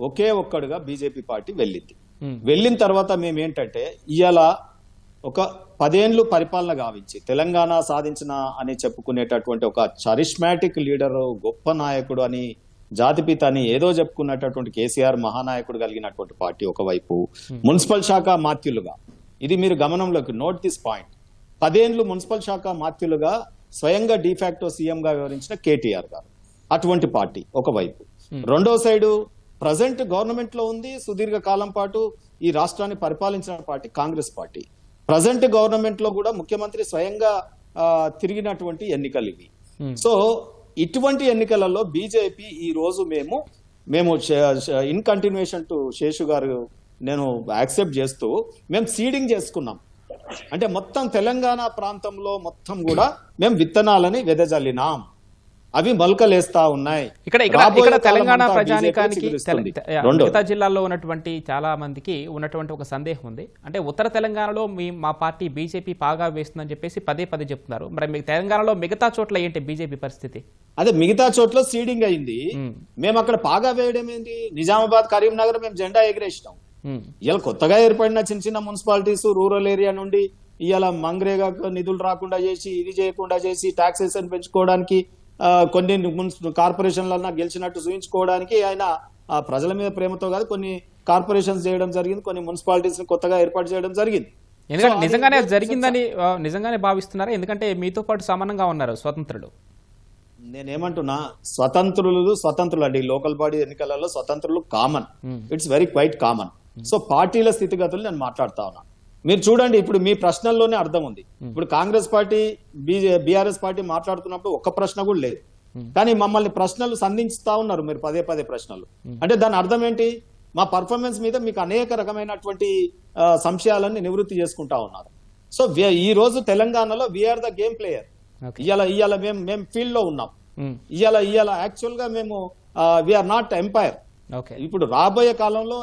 ఒకే ఒక్కడుగా బీజేపీ పార్టీ వెళ్ళింది. వెళ్ళిన తర్వాత మేమేంటంటే, ఇవాళ ఒక 10 ఏళ్ళు పరిపాలన గావించి తెలంగాణ సాధించిన అని చెప్పుకునేటటువంటి ఒక చరిష్మాటిక్ లీడరు, గొప్ప నాయకుడు అని, జాతిపిత అని ఏదో చెప్పుకున్నటువంటి కేసీఆర్ మహానాయకుడు కలిగినటువంటి పార్టీ ఒకవైపు, మున్సిపల్ శాఖ మాత్యులుగా, ఇది మీరు గమనంలోకి నోట్ దిస్ పాయింట్, 10 ఏళ్ళు మున్సిపల్ శాఖ మాత్యులుగా స్వయంగా డిఫాక్టో సీఎం గా వివరించిన కేటీఆర్ గారు, అటువంటి పార్టీ ఒకవైపు. రెండో సైడు ప్రజెంట్ గవర్నమెంట్ లో ఉంది, సుదీర్ఘ కాలం పాటు ఈ రాష్ట్రాన్ని పరిపాలించిన party Congress party. Present government లో కూడా ముఖ్యమంత్రి స్వయంగా తిరిగినటువంటి ఎన్నికలు ఇవి. సో ఇటువంటి ఎన్నికలలో బీజేపీ ఈ రోజు మేము ఇన్ కంటిన్యూషన్ టు శేషు గారు నేను యాక్సెప్ట్ చేస్తూ మేము సీడింగ్ చేసుకున్నాం. అంటే మొత్తం తెలంగాణ ప్రాంతంలో మొత్తం కూడా మేము విత్తనాలని వెదజల్లినాం. అవి మొలకలేస్తా ఉన్నాయి. ఇక్కడ తెలంగాణ ప్రజానికానికి మిగతా జిల్లాల్లో ఉన్నటువంటి చాలా మందికి ఉన్నటువంటి ఒక సందేహం ఉంది. అంటే ఉత్తర తెలంగాణలో మా పార్టీ బీజేపీ పాగా వేస్తుందని చెప్పేసి పదే చెప్తున్నారు. మరి తెలంగాణలో మిగతా చోట్ల ఏంటి బీజేపీ పరిస్థితి? అదే మిగతా చోట్ల సీడింగ్ అయింది. మేము అక్కడ పాగా వేయడం ఏంటి? నిజామాబాద్, కరీంనగర్ మేము జెండా ఎగిరేసినాం. ఇలా కొత్తగా ఏర్పడిన చిన్న మున్సిపాలిటీస్, రూరల్ ఏరియా నుండి ఇవాళ మంగ్రేగా నిధులు రాకుండా చేసి, ఇది చేయకుండా చేసి, టాక్సేషన్ పెంచుకోవడానికి కొన్ని కార్పొరేషన్లన్నా గెలిచినట్టు చూపించుకోవడానికి ఆయన ప్రజల మీద ప్రేమతో కాదు కొన్ని కార్పొరేషన్స్ చేయడం జరిగింది, కొన్ని మున్సిపాలిటీస్ కొత్తగా ఏర్పాటు చేయడం జరిగింది. ఎందుకంటే నిజంగానే అది జరిగిందని నిజంగానే భావిస్తున్నారా? ఎందుకంటే మీతో పాటు సమానంగా ఉన్నారు స్వతంత్రులు. నేనేమంటున్నా, స్వతంత్రులు అండి. లోకల్ బాడీ ఎన్నికలలో స్వతంత్రులు common, it's very quite common. So పార్టీల స్థితిగతులు నేను మాట్లాడుతా ఉన్నా. మీరు చూడండి, ఇప్పుడు మీ ప్రశ్నల్లోనే అర్థం ఉంది. ఇప్పుడు కాంగ్రెస్ పార్టీ బీఆర్ఎస్ పార్టీ మాట్లాడుతున్నప్పుడు ఒక్క ప్రశ్న కూడా లేదు, కానీ మమ్మల్ని ప్రశ్నలు సంధించుతా ఉన్నారు మీరు పదే పదే ప్రశ్నలు. అంటే దాని అర్థం ఏంటి? మా పర్ఫార్మెన్స్ మీద మీకు అనేక రకమైనటువంటి సంశయాలన్నీ నివృత్తి చేసుకుంటా ఉన్నారు. సో ఈ రోజు తెలంగాణలో వీఆర్ ద గేమ్ ప్లేయర్. ఇవాళ మేము ఫీల్డ్ లో ఉన్నాం. ఇవాళ యాక్చువల్ గా మేము వీఆర్ నాట్ ఎంపైర్. ఇప్పుడు రాబోయే కాలంలో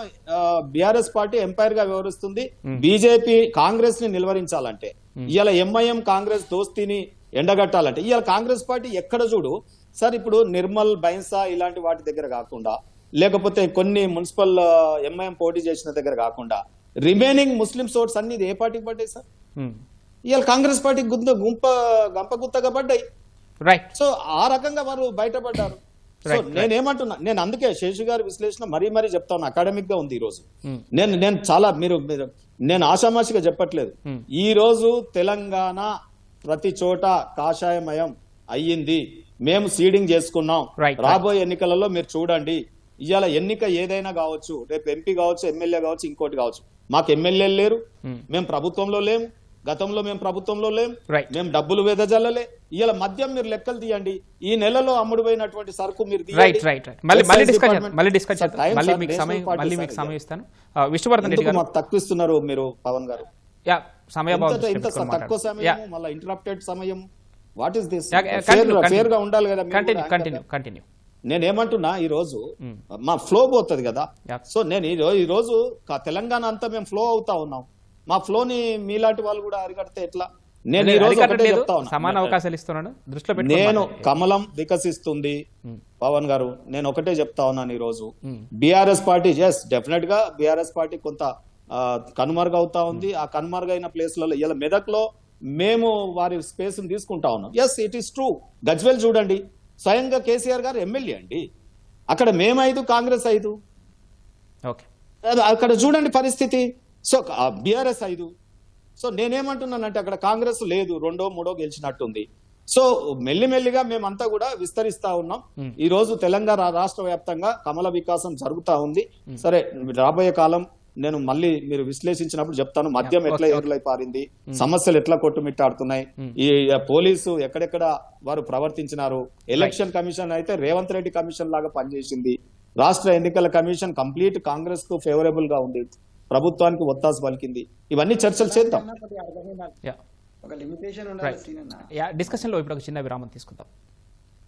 బీఆర్ఎస్ పార్టీ ఎంపైర్ గా వ్యవహరిస్తుంది. బీజేపీ కాంగ్రెస్ ని నిలువరించాలంటే, ఇవాళ ఎంఐఎం కాంగ్రెస్ దోస్తీని ఎండగట్టాలంటే, ఇవాళ కాంగ్రెస్ పార్టీ ఎక్కడ చూడు సార్, ఇప్పుడు నిర్మల్, బైన్సా ఇలాంటి వాటి దగ్గర కాకుండా, లేకపోతే కొన్ని మున్సిపల్ ఎంఐఎం పోటీ చేసిన దగ్గర కాకుండా రిమైనింగ్ ముస్లిం ఓట్స్ అన్ని ఏ పార్టీకి పడ్డాయి సార్? ఇవాళ కాంగ్రెస్ పార్టీ గంప గుత్తగా పడ్డాయి. సో ఆ రకంగా వారు బయటపడ్డారు. సో నేనేమంటున్నా, నేను అందుకే శేషు గారి విశ్లేషణ మరీ చెప్తాను, అకాడమిక్ గా ఉంది ఈ రోజు. నేను చాలా నేను ఆషామాషిగా చెప్పట్లేదు. ఈ రోజు తెలంగాణ ప్రతి చోట కాషాయమయం అయ్యింది. మేము సీడింగ్ చేసుకున్నాం. రాబోయే ఎన్నికలలో మీరు చూడండి, ఇవాళ ఎన్నిక ఏదైనా కావచ్చు, రేపు ఎంపీ కావచ్చు, ఎమ్మెల్యే కావచ్చు, ఇంకోటి కావచ్చు. మాకు ఎమ్మెల్యేలు లేరు, మేము ప్రభుత్వంలో లేము, గతంలో మేము ప్రభుత్వంలో లేము, మేము డబ్బులు వెదజల్లలే. ఇవాళ మద్యం మీరు లెక్కలు తీయండి, ఈ నెలలో అమ్ముడుపోయినటువంటి సరుకు మీరు తక్కువ ఇస్తున్నారు మీరు పవన్ గారు. తక్కువ సమయం, మళ్ళీ ఇంటరప్టెడ్ సమయం. What is this? ఫేర్ గా ఉండాలి కదా. నేనేమంటున్నా, ఈ రోజు మా ఫ్లో పోతుంది కదా. సో నేను ఈ రోజు తెలంగాణ అంతా మేము ఫ్లో అవుతా ఉన్నాం. మా ఫ్లోని మీలాంటి వాళ్ళు కూడా అరికడితే ఎట్లా? నేను ఈ రోజు సమాన అవకాశాలు ఇస్తున్నాను దృష్టిలో పెట్టి, నేను కమలం వికసిస్తుంది పవన్ గారు, నేను ఒకటే చెప్తా ఉన్నాను. ఈ రోజు బీఆర్ఎస్ పార్టీ డెఫినెట్ గా బీఆర్ఎస్ పార్టీ కొంత కనుమరుగు అవుతా ఉంది. ఆ కనుమరుగైన ప్లేస్లలో ఇలా మెదక్లో మేము వారి స్పేస్ తీసుకుంటా ఉన్నాం. Yes, it is true. Gajwel చూడండి, స్వయంగా కేసీఆర్ గారు ఎమ్మెల్యే అండి. అక్కడ మేము 5, కాంగ్రెస్ 5. అక్కడ చూడండి పరిస్థితి. So BRS 5. సో నేనేమంటున్నానంటే అక్కడ కాంగ్రెస్ లేదు, 2, 3 గెలిచినట్టుంది. సో మెల్లిమెల్లిగా మేమంతా కూడా విస్తరిస్తా ఉన్నాం. ఈ రోజు తెలంగాణ రాష్ట్ర వ్యాప్తంగా కమల వికాసం జరుగుతా ఉంది. సరే, రాబోయే కాలం నేను మళ్ళీ మీరు విశ్లేషించినప్పుడు చెప్తాను. మద్యం ఎట్లా ఏరులై పారింది, సమస్యలు ఎట్లా కొట్టుమిట్టాడుతున్నాయి, ఈ పోలీసు ఎక్కడెక్కడ వారు ప్రవర్తించినారు. ఎలక్షన్ కమిషన్ అయితే రేవంత్ రెడ్డి కమిషన్ లాగా పనిచేసింది. రాష్ట్ర ఎన్నికల కమిషన్ కంప్లీట్ కాంగ్రెస్ కు ఫేవరబుల్ గా ఉంది, ప్రభుత్వానికి ఒత్తాసు పలికింది. ఇవన్నీ చర్చలు చేద్దాం. డిస్కషన్ లో ఇప్పుడు ఒక చిన్న విరామం తీసుకుందాం.